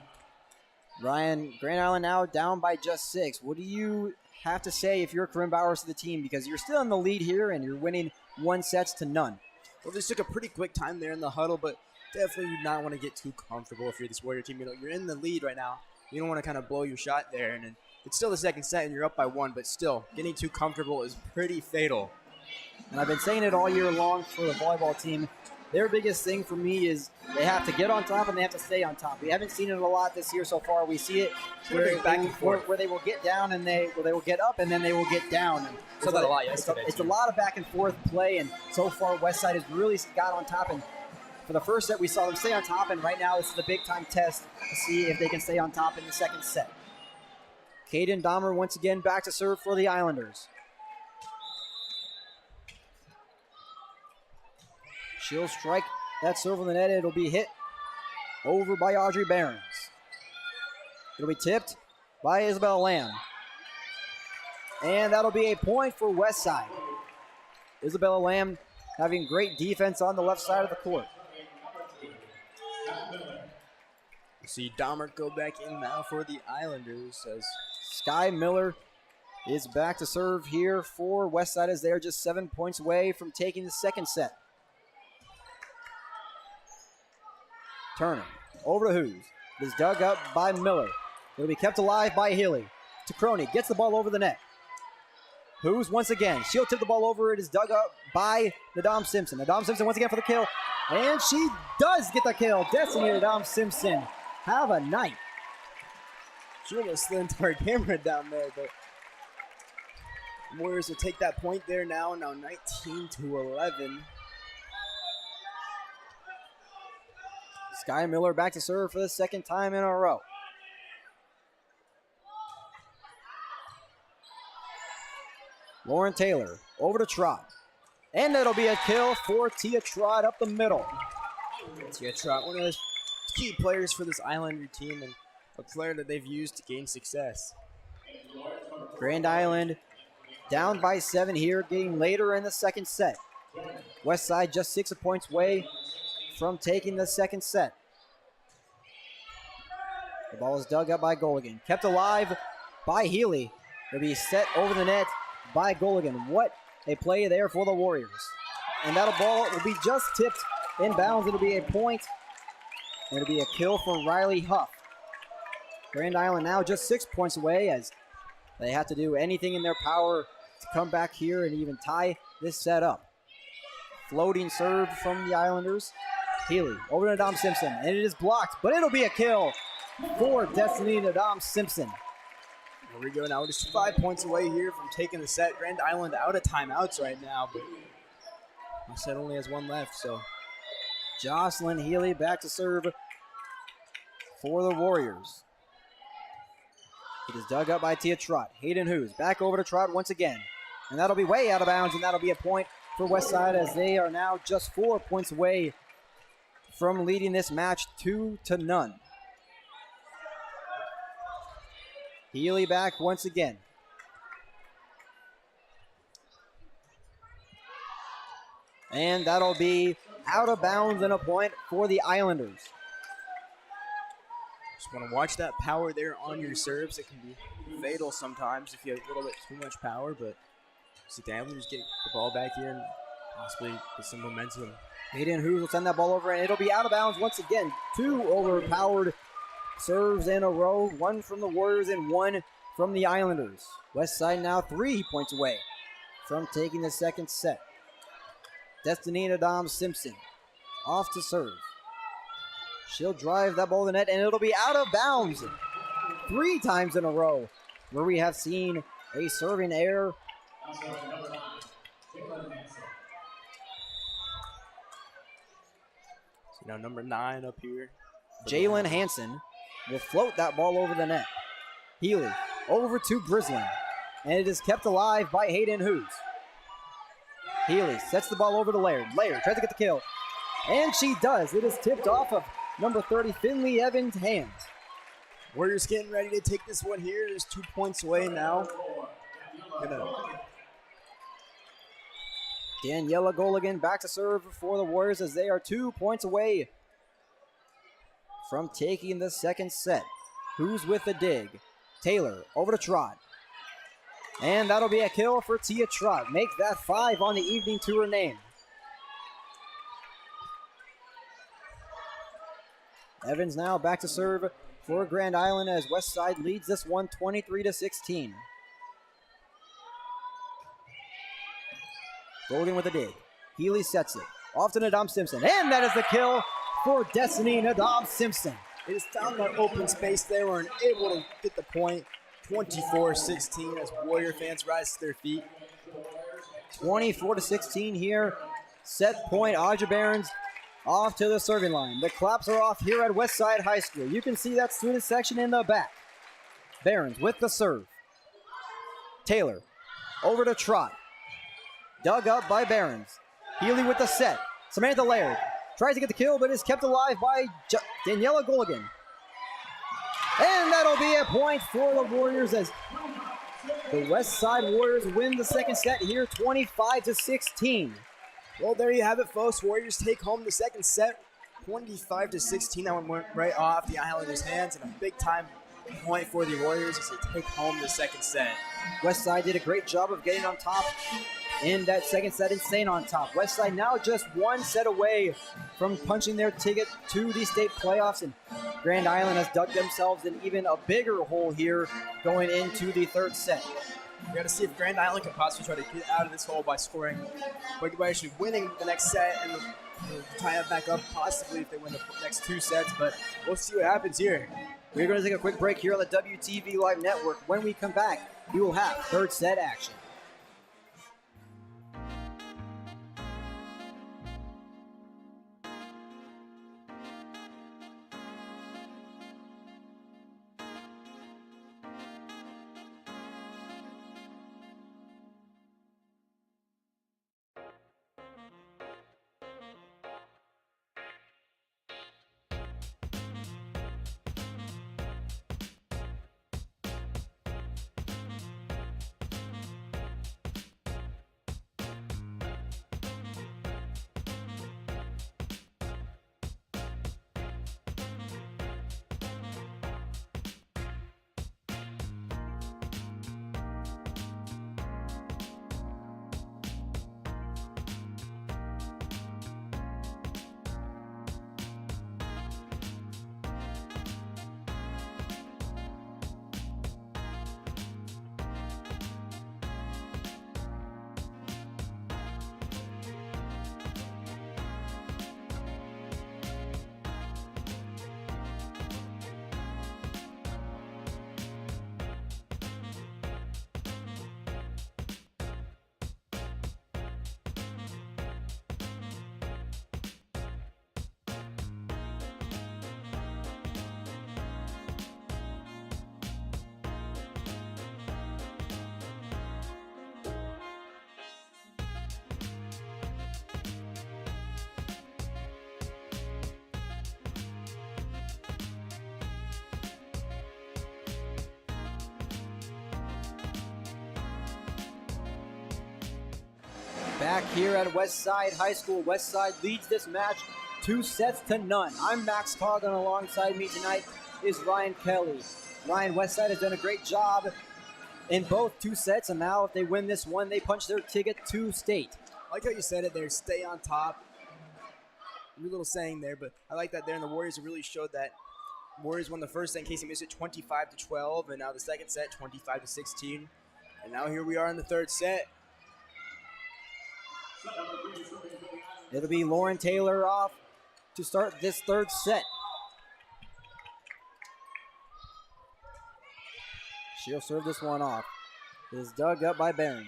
Ryan, Grand Island now down by just 6. What do you have to say if you're Corinne Bowers to the team? Because you're still in the lead here and you're winning 1-0. Well, this took a pretty quick time there in the huddle, but definitely you not want to get too comfortable if you're this Warrior team. You know, you're in the lead right now. You don't want to kind of blow your shot there. And it's still the second set and you're up by 1, but still, getting too comfortable is pretty fatal. And I've been saying it all year long for the volleyball team. Their biggest thing for me is they have to get on top and they have to stay on top. We haven't seen it a lot this year so far. We see it where they will get down and they will get up and then they will get down. And saw that a lot yesterday. It's a lot of back and forth play, and so far Westside has really got on top. And for the first set, we saw them stay on top, and right now this is the big time test to see if they can stay on top in the second set. Kaden Dahmer once again back to serve for the Islanders. She'll strike that serve on the net. It'll be hit over by Audrey Behrens. It'll be tipped by Isabel Lamb. And that'll be a point for Westside. Isabella Lamb having great defense on the left side of the court. You see Dahmer go back in now for the Islanders as Sky Miller is back to serve here for Westside as they're just 7 points away from taking the second set. Turner over to Hughes. It is dug up by Miller. It'll be kept alive by Healy. To Crony, gets the ball over the net. Hughes once again. She'll tip the ball over. It is dug up by Nadam Simpson. Nadam Simpson once again for the kill. And she does get the kill. Destiny Nadam Simpson. Have a night. She almost slid into our camera down there, but the Warriors will take that point there now 19-11. Sky Miller back to serve for the 2nd time in a row. Lauren Taylor over to Trott. And that'll be a kill for Tia Trott up the middle. Tia Trott, one of those key players for this Islander team and a player that they've used to gain success. Grand Island down by 7 here, getting later in the second set. Westside just 6 points away from taking the second set. The ball is dug up by Goligan. Kept alive by Healy. It'll be set over the net by Goligan. What a play there for the Warriors. And that ball will be just tipped inbounds. It'll be a point. And it'll be a kill for Riley Huff. Grand Island now just 6 points away as they have to do anything in their power to come back here and even tie this set up. Floating serve from the Islanders. Healy over to Nadam Simpson, and it is blocked, but it'll be a kill for Destiny Nadam Simpson. Here we go now. We're just 5 points away here from taking the set. Grand Island out of timeouts right now, but my set only has 1 left, so. Jocelyn Healy back to serve for the Warriors. It is dug up by Tia Trott. Hayden Hughes back over to Trott once again, and that'll be way out of bounds, and that'll be a point for Westside as they are now just 4 points away from leading this match 2-0. Healy back once again. And that'll be out of bounds and a point for the Islanders. Just want to watch that power there on your serves. It can be fatal sometimes if you have a little bit too much power, but see the Islanders get the ball back here and possibly get some momentum. Hayden Hughes will send that ball over, and it'll be out of bounds once again. 2 overpowered serves in a row, 1 from the Warriors and 1 from the Islanders. Westside now 3 points away from taking the second set. Destiny Adam Simpson off to serve. She'll drive that ball to the net, and it'll be out of bounds 3 times in a row where we have seen a serving error. So now number 9 up here. Jalen Hansen will float that ball over the net. Healy over to Brislin, and it is kept alive by Hayden Hughes. Healy sets the ball over to Laird. Laird tries to get the kill, and she does. It is tipped off of number 30, Finley Evans' hands. Warriors getting ready to take this one here. There's 2 points away now. Daniela Goligan back to serve for the Warriors as they are 2 points away from taking the second set. Who's with the dig? Taylor over to Trott. And that'll be a kill for Tia Trott. Make that 5 on the evening to her name. Evans now back to serve for Grand Island as Westside leads this one 23-16. Golden with a dig. Healy sets it. Off to Nadam Simpson. And that is the kill for Destiny Nadam Simpson. They just found that open space there, weren't able to get the point. 24-16 as Warrior fans rise to their feet. 24-16 here. Set point, Audrey Barons off to the serving line. The claps are off here at Westside High School. You can see that student section in the back. Barons with the serve. Taylor over to Trott. Dug up by Barons. Healy with the set. Samantha Laird tries to get the kill, but is kept alive by Daniela Goligan. And that'll be a point for the Warriors as the Westside Warriors win the second set here, 25-16. Well, there you have it, folks. Warriors take home the second set, 25-16. That one went right off the Islanders' hands, and a big-time point for the Warriors as they take home the second set. Westside did a great job of getting on top in that second set and staying on top. Westside now just 1 set away from punching their ticket to the state playoffs, and Grand Island has dug themselves in even a bigger hole here going into the third set. We got to see if Grand Island can possibly try to get out of this hole by scoring, by actually winning the next set and tie it back up possibly if they win the next 2 sets, but we'll see what happens here. We're going to take a quick break here on the WTV Live Network. When we come back, we will have third set action. Back here at Westside High School, Westside leads this match 2-0. I'm Max Coughlin. Alongside me tonight is Ryan Kelly. Ryan, Westside has done a great job in both 2 sets, and now if they win this one, they punch their ticket to state. I like how you said it there, stay on top. Your little saying there, but I like that there, and the Warriors really showed that. Warriors won the first set in case you missed it 25-12, and now the second set 25-16. And now here we are in the third set. It'll be Lauren Taylor off to start this third set. She'll serve this one off. It is dug up by Behrens.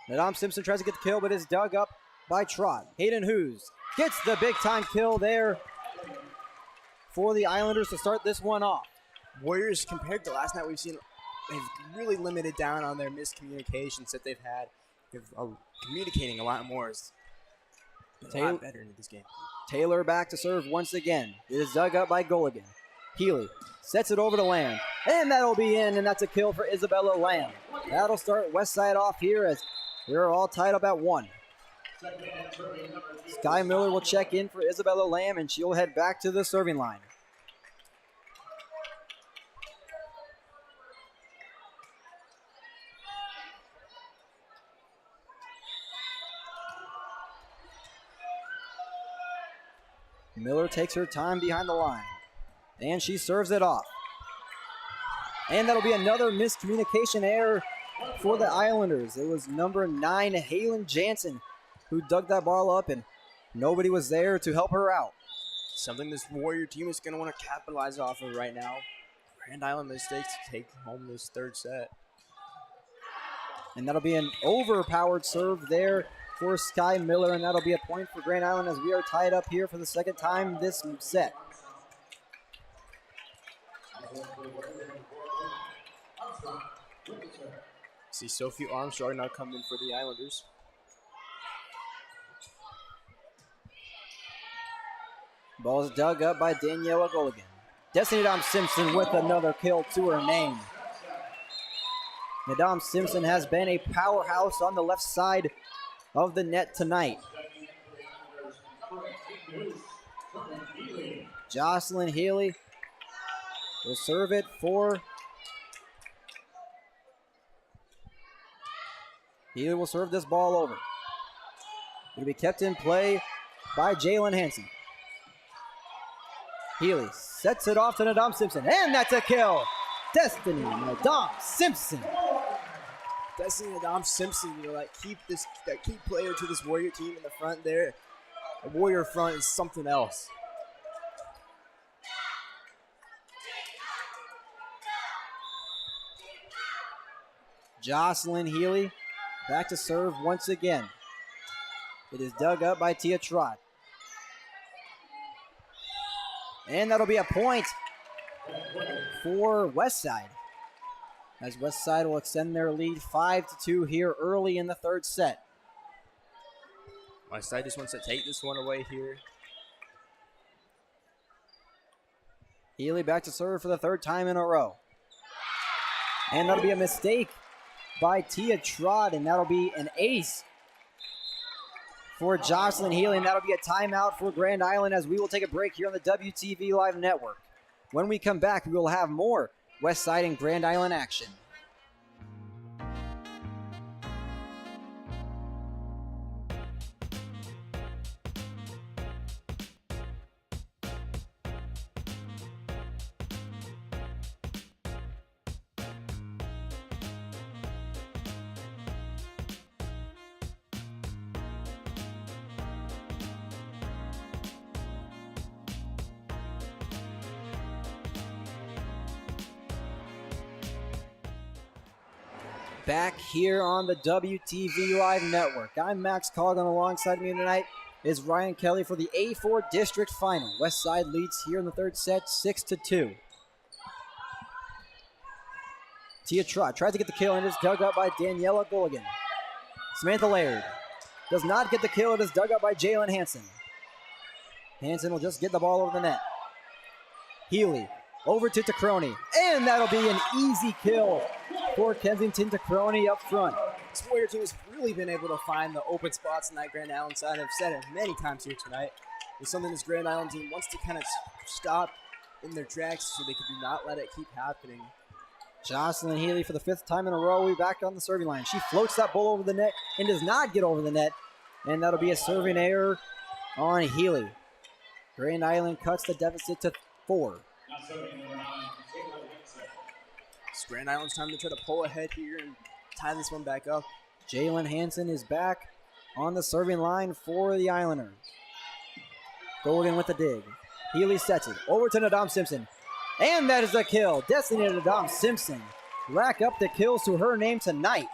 Nadam Simpson tries to get the kill, but is dug up by Trott. Hayden Hughes gets the big time kill there for the Islanders to start this one off. Warriors, compared to last night, we've seen they've really limited down on their miscommunications that they've had. They're communicating a lot more. It's a lot better in this game. Taylor back to serve once again. It is dug up by Gulligan. Healy sets it over to Lamb, and that'll be in, and that's a kill for Isabella Lamb. That'll start Westside off here as they're all tied up at 1. Sky Miller will check in for Isabella Lamb, and she'll head back to the serving line. Miller takes her time behind the line, and she serves it off. And that'll be another miscommunication error for the Islanders. It was number 9, Halen Jansen, who dug that ball up, and nobody was there to help her out. Something this Warrior team is going to want to capitalize off of right now. Grand Island mistakes to take home this third set. And that'll be an overpowered serve there for Sky Miller, and that'll be a point for Grand Island as we are tied up here for the second time this set. See Sophie Armstrong now come in for the Islanders. Ball is dug up by Daniela Gulligan. Destiny Nadam Simpson with another kill to her name. Nadam Simpson has been a powerhouse on the left side of the net tonight. Jocelyn Healy will serve it for. Healy will serve this ball over. It'll be kept in play by Jalen Hansen. Healy sets it off to Nadam Simpson, and that's a kill. Destiny Nadam Simpson. Destiny Nadam Simpson, that key player to this Warrior team in the front there. The Warrior front is something else. Jocelyn Healy back to serve once again. It is dug up by Tia Trott. And that'll be a point for Westside, as Westside will extend their lead 5-2 here early in the third set. Westside just wants to take this one away here. Healy back to serve for the third time in a row. And that'll be a mistake by Tia Trott, and that'll be an ace for Jocelyn Healy, and that'll be a timeout for Grand Island as we will take a break here on the WTV Live Network. When we come back, we will have more Westside and Grand Island action. Back here on the WTV Live Network. I'm Max Coughlin. Alongside me tonight is Ryan Kelly for the A-4 District Final. Westside leads here in the third set 6-2. Tia Trott tries to get the kill and is dug up by Daniela Gulligan. Samantha Laird does not get the kill. It is dug up by Jalen Hansen. Hansen will just get the ball over the net. Healy over to Tacroni, and that'll be an easy kill for Kensington Tacroni up front. This Warrior team has really been able to find the open spots in that Grand Island side. I've said it many times here tonight. It's something this Grand Island team wants to kind of stop in their tracks so they do not let it keep happening. Jocelyn Healy for the 5th time in a row. We back on the serving line. She floats that ball over the net and does not get over the net. And that'll be a serving error on Healy. Grand Island cuts the deficit to 4. It's Grand Island's time to try to pull ahead here and tie this one back up. Jalen Hansen is back on the serving line for the Islanders. Golden with the dig. Healy sets it over to Nadam Simpson. And that is a kill. Destiny Nadam Simpson rack up the kills to her name tonight.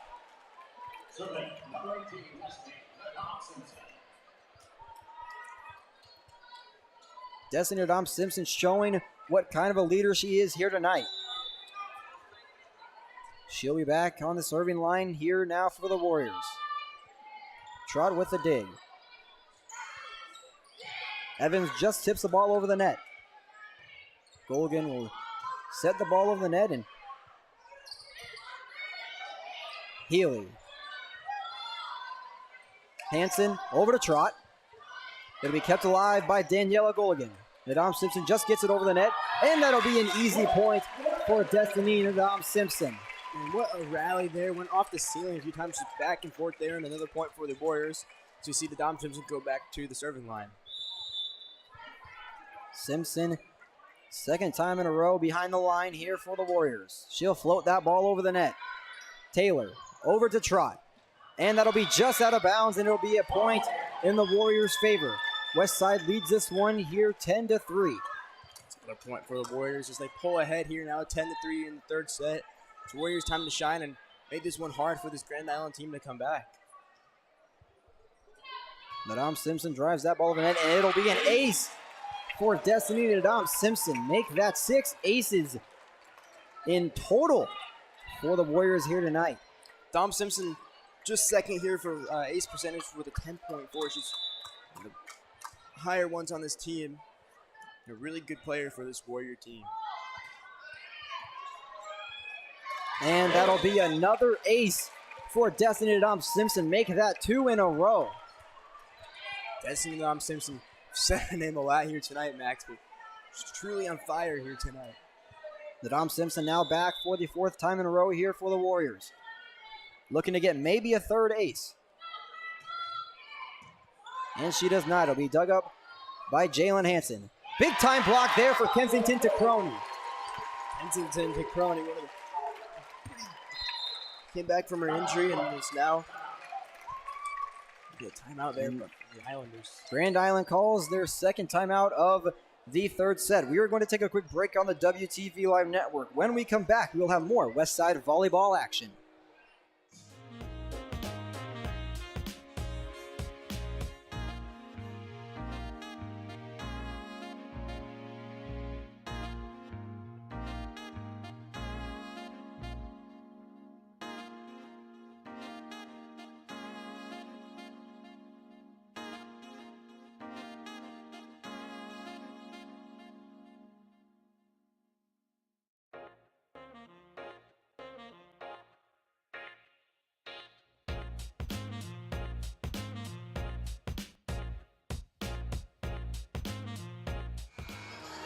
Destiny Nadam Simpson showing what kind of a leader she is here tonight. She'll be back on the serving line here now for the Warriors. Trot with the dig. Evans just tips the ball over the net. Golgan will set the ball over the net, and Healy. Hansen over to Trot. It'll be kept alive by Daniela Golgan. Nadam Simpson just gets it over the net, and that'll be an easy point for Destiny Nadam Simpson. And what a rally there. Went off the ceiling a few times, just back and forth there, and another point for the Warriors. So you see Nadam Simpson go back to the serving line. Simpson, 2nd time in a row behind the line here for the Warriors. She'll float that ball over the net. Taylor over to Trot. And that'll be just out of bounds, and it'll be a point in the Warriors' favor. Westside leads this one here 10-3. It's another point for the Warriors as they pull ahead here now 10-3 in the 3rd set. It's Warriors' time to shine and make this one hard for this Grand Island team to come back. Nadam Simpson drives that ball over the net, and it'll be an ace for Destiny Nadam Simpson. Make that 6 aces in total for the Warriors here tonight. Dom Simpson just 2nd here for ace percentage with a 10.4. She's one of the higher ones on this team. A really good player for this Warrior team. And that'll be another ace for Destiny Nadam Simpson. Make that 2 in a row. Destiny Nadam Simpson set her name a lot here tonight, Max, but she's truly on fire here tonight. Nadam Simpson now back for the 4th time in a row here for the Warriors. Looking to get maybe a 3rd ace. And she does not. It'll be dug up by Jalen Hansen. Big time block there for Kensington Tacroni. Kensington Tacroni came back from her injury and is now a timeout there from the Islanders. Grand Island calls their 2nd timeout of the 3rd set. We are going to take a quick break on the WTV Live Network. When we come back, we'll have more Westside volleyball action.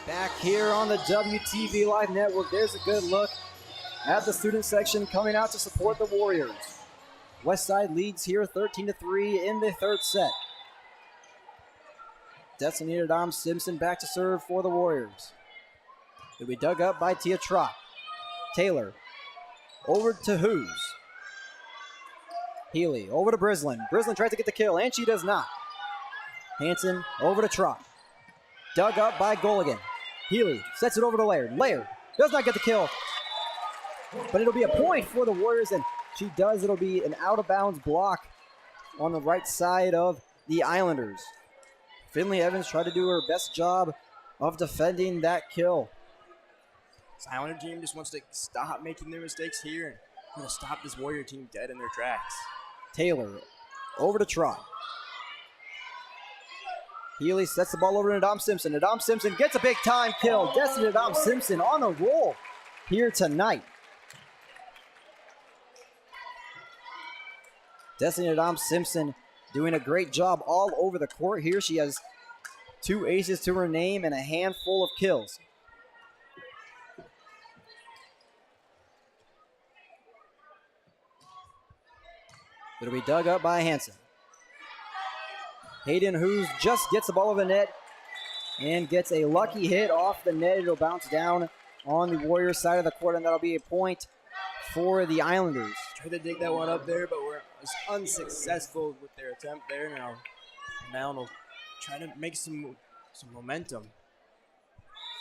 Back here on the WTV Live Network, there's a good look at the student section coming out to support the Warriors. Westside leads here 13-3 in the 3rd set. Destiny Nadam Simpson back to serve for the Warriors. It'll be dug up by Tia Trot. Taylor over to Hughes. Healy over to Brislin. Brislin tries to get the kill, and she does not. Hansen over to Trot. Dug up by Goligan. Healy sets it over to Laird. Laird does not get the kill, but it'll be a point for the Warriors, and she does. It'll be an out-of-bounds block on the right side of the Islanders. Finley Evans tried to do her best job of defending that kill. This Islander team just wants to stop making their mistakes here and want to stop this Warrior team dead in their tracks. Taylor over to Trot. Healy sets the ball over to Nadam Simpson. Nadam Simpson gets a big time kill. Destiny Nadam Simpson on the roll here tonight. Destiny Adam Simpson doing a great job all over the court here. She has 2 aces to her name and a handful of kills. It'll be dug up by Hansen. Hayden Hughes just gets the ball over the net and gets a lucky hit off the net. It'll bounce down on the Warriors side of the court, and that'll be a point for the Islanders. Tried to dig that one up there, but was unsuccessful with their attempt there. Now will try to make some momentum.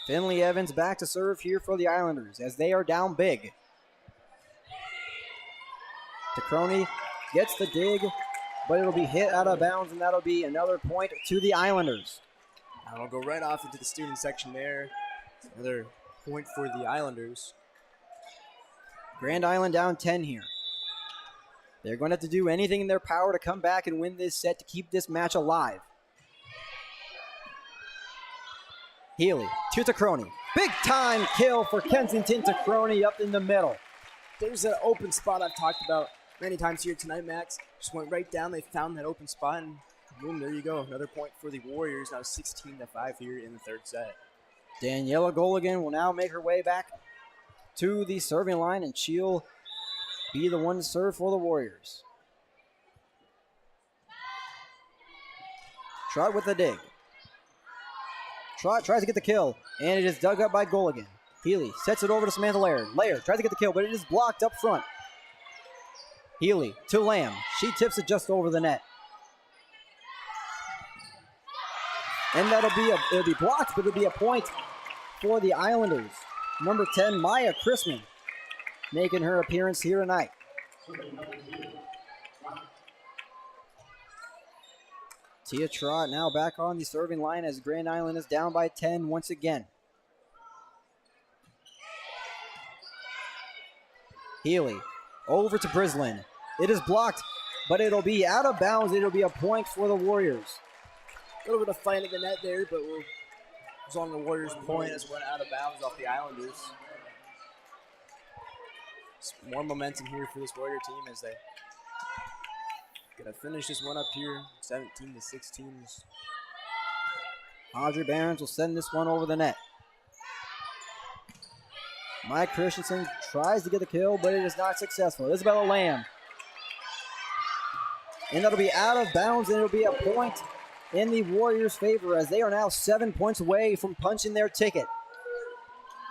Finley Evans back to serve here for the Islanders as they are down big. DeCrony gets the dig, but it'll be hit out of bounds, and that'll be another point to the Islanders. Now it'll go right off into the student section there. Another point for the Islanders. Grand Island down 10 here. They're going to have to do anything in their power to come back and win this set to keep this match alive. Healy to Tacroni. Big time kill for Kensington. Tacroni up in the middle. There's an open spot I've talked about many times here tonight, Max. Just went right down. They found that open spot, and boom, there you go. Another point for the Warriors. Now 16-5 here in the third set. Daniela Goligan will now make her way back to the serving line, and she'll be the one to serve for the Warriors. Trot with the dig. Trot tries to get the kill, and it is dug up by Goligan. Healy sets it over to Samantha Laird. Laird tries to get the kill, but it is blocked up front. Healy to Lamb. She tips it just over the net. And it'll be blocked, but it'll be a point for the Islanders. Number 10, Maya Chrisman, making her appearance here tonight. Tia Trott now back on the serving line as Grand Island is down by 10 once again. Healy over to Brislin. It is blocked, but it'll be out of bounds. It'll be a point for the Warriors. A little bit of fight at the net there, but it was on the Warriors' point as went out of bounds off the Islanders. Some more momentum here for this Warrior team as they gonna finish this one up here, 17-16. Audrey Barons will send this one over the net. Mike Christensen tries to get the kill, but it is not successful. Isabella Lamb. And that'll be out of bounds, and it'll be a point in the Warriors' favor as they are now 7 points away from punching their ticket.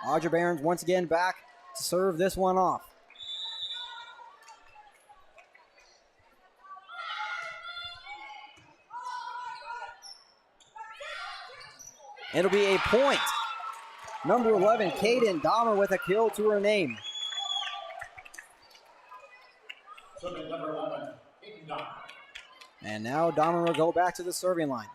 Audrey Barons once again back to serve this one off. It'll be a point. Number 11, Kaden Dahmer with a kill to her name. And now Dahmer will go back to the serving line.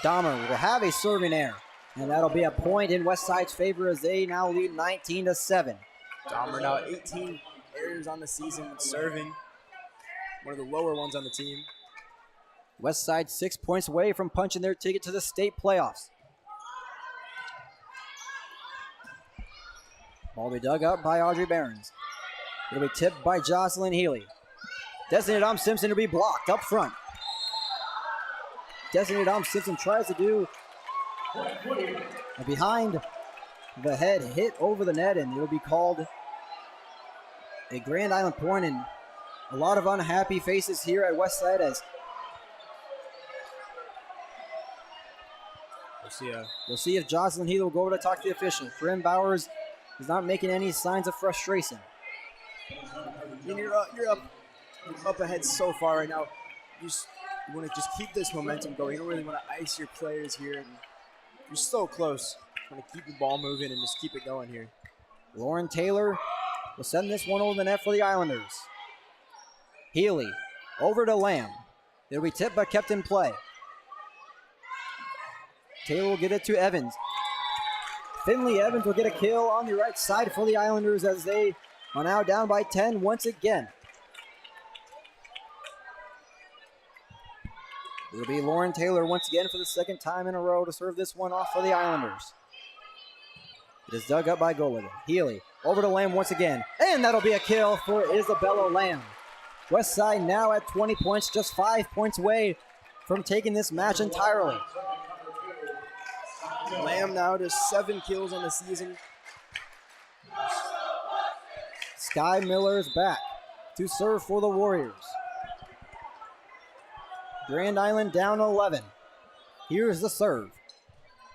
Dahmer will have a serving error, and that'll be a point in Westside's favor as they now lead 19-7. Dahmer now 18 errors on the season with serving. One of the lower ones on the team. Westside 6 points away from punching their ticket to the state playoffs. Ball will be dug up by Audrey Barons. It'll be tipped by Jocelyn Healy. Destiny Dom Simpson will be blocked up front. Destiny Dom Simpson tries to do a behind the head hit over the net, and it'll be called a Grand Island point, and a lot of unhappy faces here at Westside as we'll see if Jocelyn Healy will go over to talk to the official. Corinne Bowers is not making any signs of frustration. And you're up ahead so far right now. You want to just keep this momentum going. You don't really want to ice your players here. And you're so close. You want to keep the ball moving and just keep it going here. Lauren Taylor will send this one over the net for the Islanders. Healy over to Lamb. It'll be tipped but kept in play. Taylor will get it to Evans. Finley Evans will get a kill on the right side for the Islanders as they are now down by 10 once again. It'll be Lauren Taylor once again for the second time in a row to serve this one off for the Islanders. It is dug up by Goligan. Healy over to Lamb once again. And that'll be a kill for Isabella Lamb. Westside now at 20 points, just 5 points away from taking this match entirely. Lamb now to 7 kills on the season. Sky Miller is back to serve for the Warriors. Grand Island down 11. Here's the serve.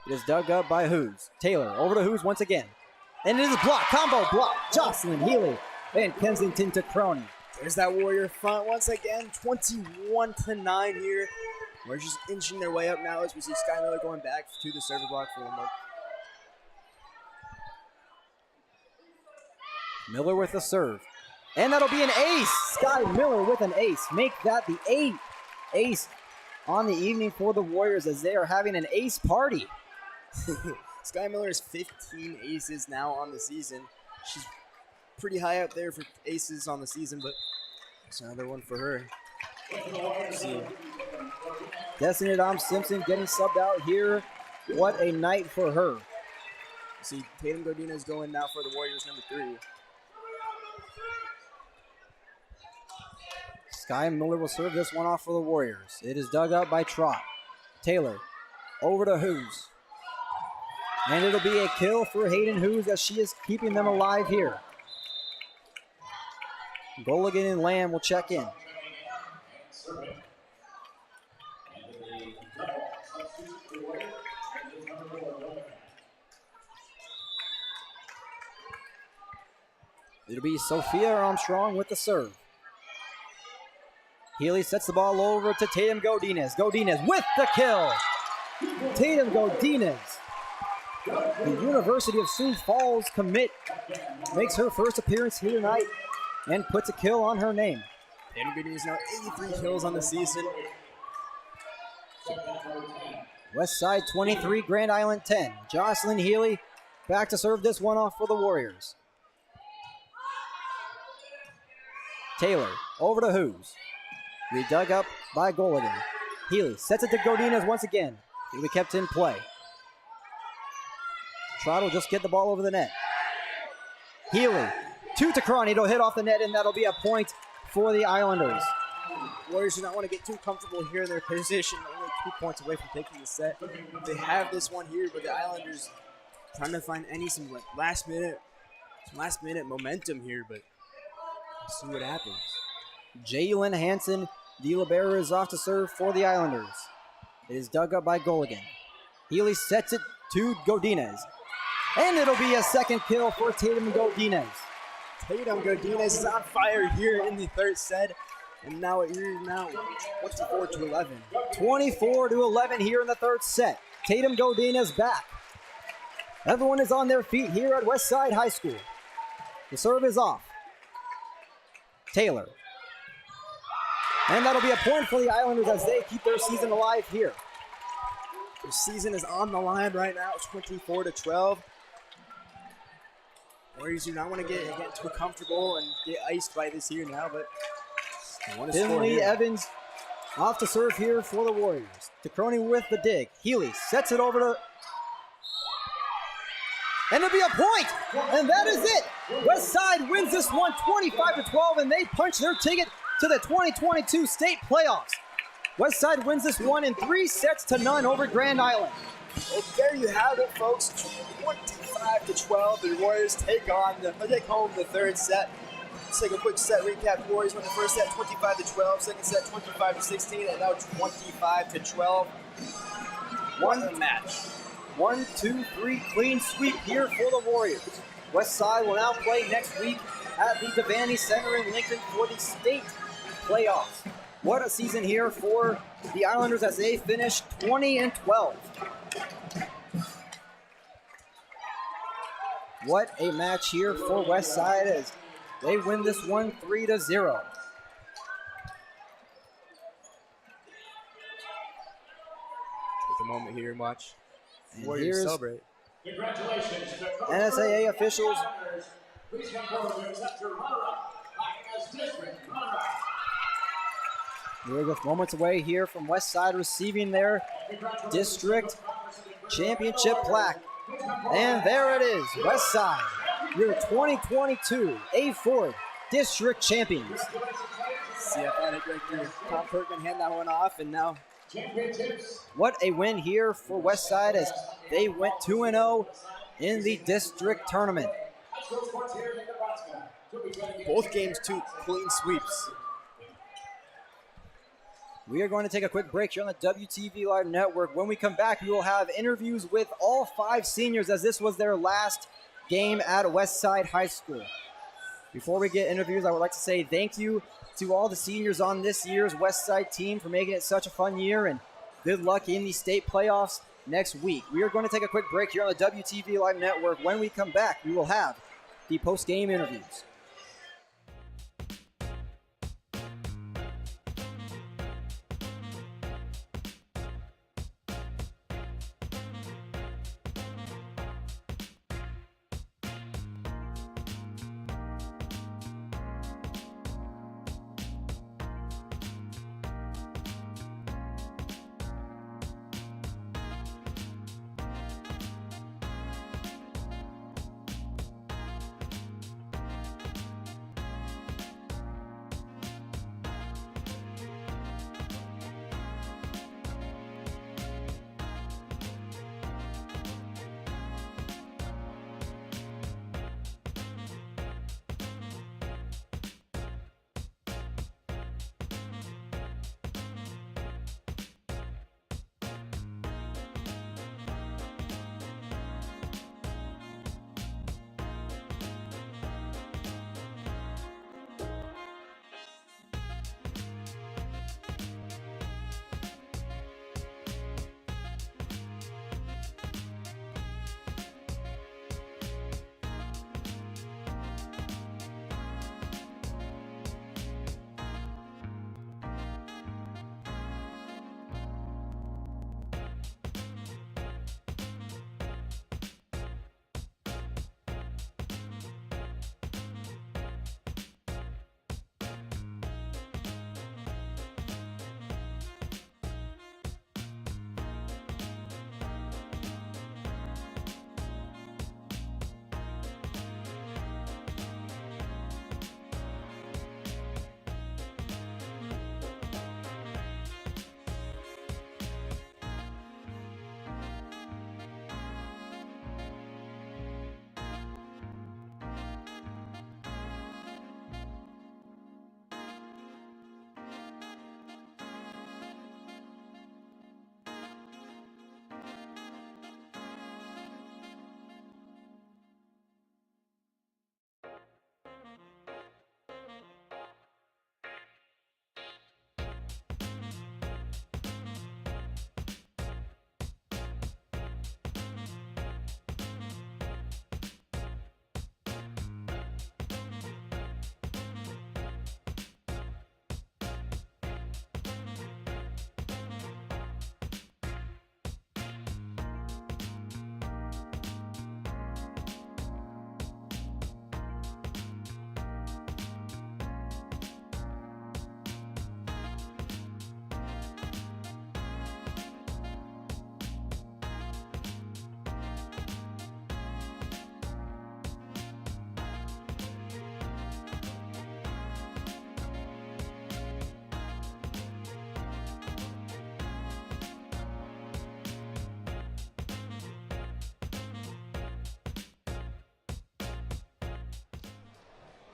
It is dug up by Hoos. Taylor over to Hoos once again. And it is blocked. Combo block. Jocelyn Healy and Kensington to Crony. There's that Warrior front once again. 21-9 here. We're just inching their way up now as we see Sky Miller going back to the server block for one more. Miller with the serve. And that'll be an ace. Sky Miller with an ace. Make that the 8th ace on the evening for the Warriors as they are having an ace party. Sky Miller is 15 aces now on the season. She's pretty high up there for aces on the season, but it's another one for her. See. Destiny Dom Simpson getting subbed out here. What a night for her. See, Tatum Godina is going now for the Warriors, number 3. Sky Miller will serve this one off for the Warriors. It is dug up by Trot. Taylor over to Hoos. And it'll be a kill for Hayden Hoos as she is keeping them alive here. Goligan and Lamb will check in. It'll be Sophia Armstrong with the serve. Healy sets the ball over to Tatum Godinez. Godinez with the kill. Tatum Godinez, the University of Sioux Falls commit, makes her first appearance here tonight and puts a kill on her name. Tatum Godinez now 83 kills on the season. Westside 23, Grand Island 10. Jocelyn Healy back to serve this one off for the Warriors. Taylor over to Hoos. Be dug up by Goligan. Healy sets it to Godinez once again. He'll be kept in play. Trot will just get the ball over the net. Healy to Takrani. It'll hit off the net, and that'll be a point for the Islanders. Warriors do not want to get too comfortable here in their position. Only 2 points away from taking the set. They have this one here, but the Islanders trying to find some last minute momentum here, but let's see what happens. Jalen Hansen, the libero, is off to serve for the Islanders. It is dug up by Goligan. Healy sets it to Godinez. And it'll be a second kill for Tatum Godinez. Tatum Godinez is on fire here in the third set. And now you're 24-11. 24-11 here in the third set. Tatum Godinez back. Everyone is on their feet here at Westside High School. The serve is off. Taylor. And that'll be a point for the Islanders as they keep their season alive here. The season is on the line right now. It's 24-12. Warriors do not want to get too comfortable and get iced by this here now, but they want to score Finley here. Evans off to serve here for the Warriors. DeCrony with the dig. Healy sets it over to... And it'll be a point! And that is it! Westside wins this one 25-12, and they punch their ticket to the 2022 state playoffs. Westside wins this one in 3-0 over Grand Island. Well, there you have it, folks. 25-12. The Warriors take home the third set. Let's take a quick set recap. The Warriors won the first set 25-12, second set 25-16, and now 25-12. One match. 1, 2, 3, clean sweep here for the Warriors. Westside will now play next week at the Devaney Center in Lincoln for the state playoffs. What a season here for the Islanders as they finish 20-12. What a match here for Westside as they win this one 3-0. Take a moment here and watch the Warriors celebrate. Congratulations to NSAA officials. Please come forward to accept your runner-up by MS District runner-up. We're just moments away here from Westside receiving their district championship plaque. And there it is, Westside, your 2022 A-4 District Champions. CF Athletic Director Tom Kirkman hand that one off, and now What a win here for Westside as they went 2-0 in the district tournament. both games two clean sweeps. We are going to take a quick break here on the WTV Live Network. When we come back, we will have interviews with all 5 seniors as this was their last game at Westside High School. Before we get interviews, I would like to say thank you to all the seniors on this year's Westside team for making it such a fun year, and good luck in the state playoffs next week. We are going to take a quick break here on the WTV Live Network. When we come back, we will have the post-game interviews.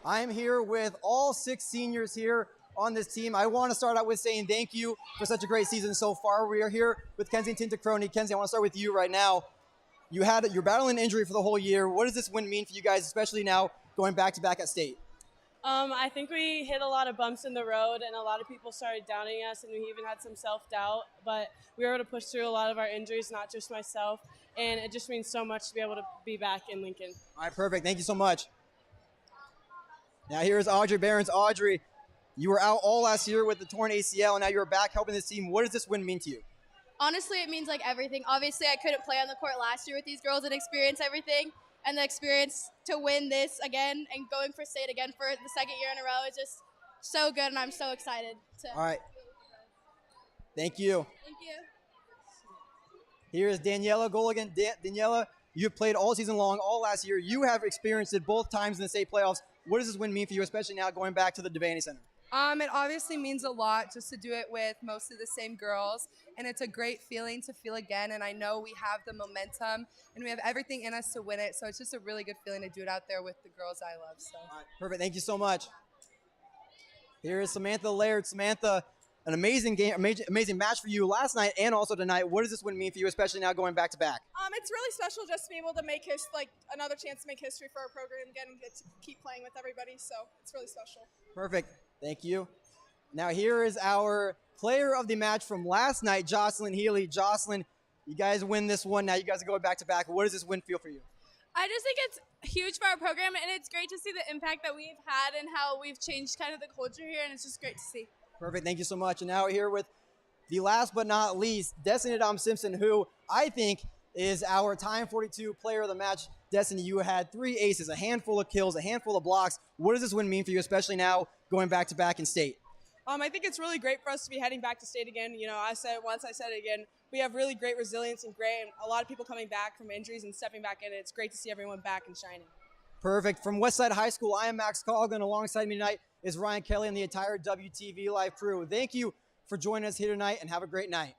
I'm here with all 6 seniors here on this team. I want to start out with saying thank you for such a great season so far. We are here with Kensington Tacroni. Kenzie, I want to start with you right now. You're battling injury for the whole year. What does this win mean for you guys, especially now going back-to-back at state? I think we hit a lot of bumps in the road, and a lot of people started doubting us, and we even had some self-doubt. But we were able to push through a lot of our injuries, not just myself, and it just means so much to be able to be back in Lincoln. All right, perfect. Thank you so much. Now here's Audrey Behrens. Audrey, you were out all last year with the torn ACL, and now you're back helping this team. What does this win mean to you? Honestly, it means like everything. Obviously, I couldn't play on the court last year with these girls and experience everything. And the experience to win this again and going for state again for the second year in a row is just so good, and I'm so excited. All right. Thank you. Thank you. Here is Daniela Goligan. Daniela, You've played all season long, all last year. You have experienced it both times in the state playoffs. What does this win mean for you, especially now going back to the Devaney Center? It obviously means a lot just to do it with mostly the same girls, and it's a great feeling to feel again, and I know we have the momentum and we have everything in us to win it, so it's just a really good feeling to do it out there with the girls I love. So. All right, perfect. Thank you so much. Here is Samantha Laird. Samantha, an amazing game, amazing match for you last night and also tonight. What does this win mean for you, especially now going back to back? It's really special just to be able to make another chance to make history for our program again and get to keep playing with everybody, so it's really special. Perfect. Thank you. Now here is our player of the match from last night, Jocelyn Healy. Jocelyn, you guys win this one. Now you guys are going back to back. What does this win feel for you? I just think it's huge for our program, and it's great to see the impact that we've had and how we've changed kind of the culture here, and it's just great to see. Perfect. Thank you so much. And now here with the last but not least, Destiny Dom Simpson, who I think is our Time 42 player of the match. Destiny, you had 3 aces, a handful of kills, a handful of blocks. What does this win mean for you, especially now going back to back in state? I think it's really great for us to be heading back to state again. You know, I said it once, I said it again. We have really great resilience and a lot of people coming back from injuries and stepping back in. It's great to see everyone back and shining. Perfect. From Westside High School, I am Max Coughlin. Alongside me tonight is Ryan Kelly and the entire WTV Live crew. Thank you for joining us here tonight, and have a great night.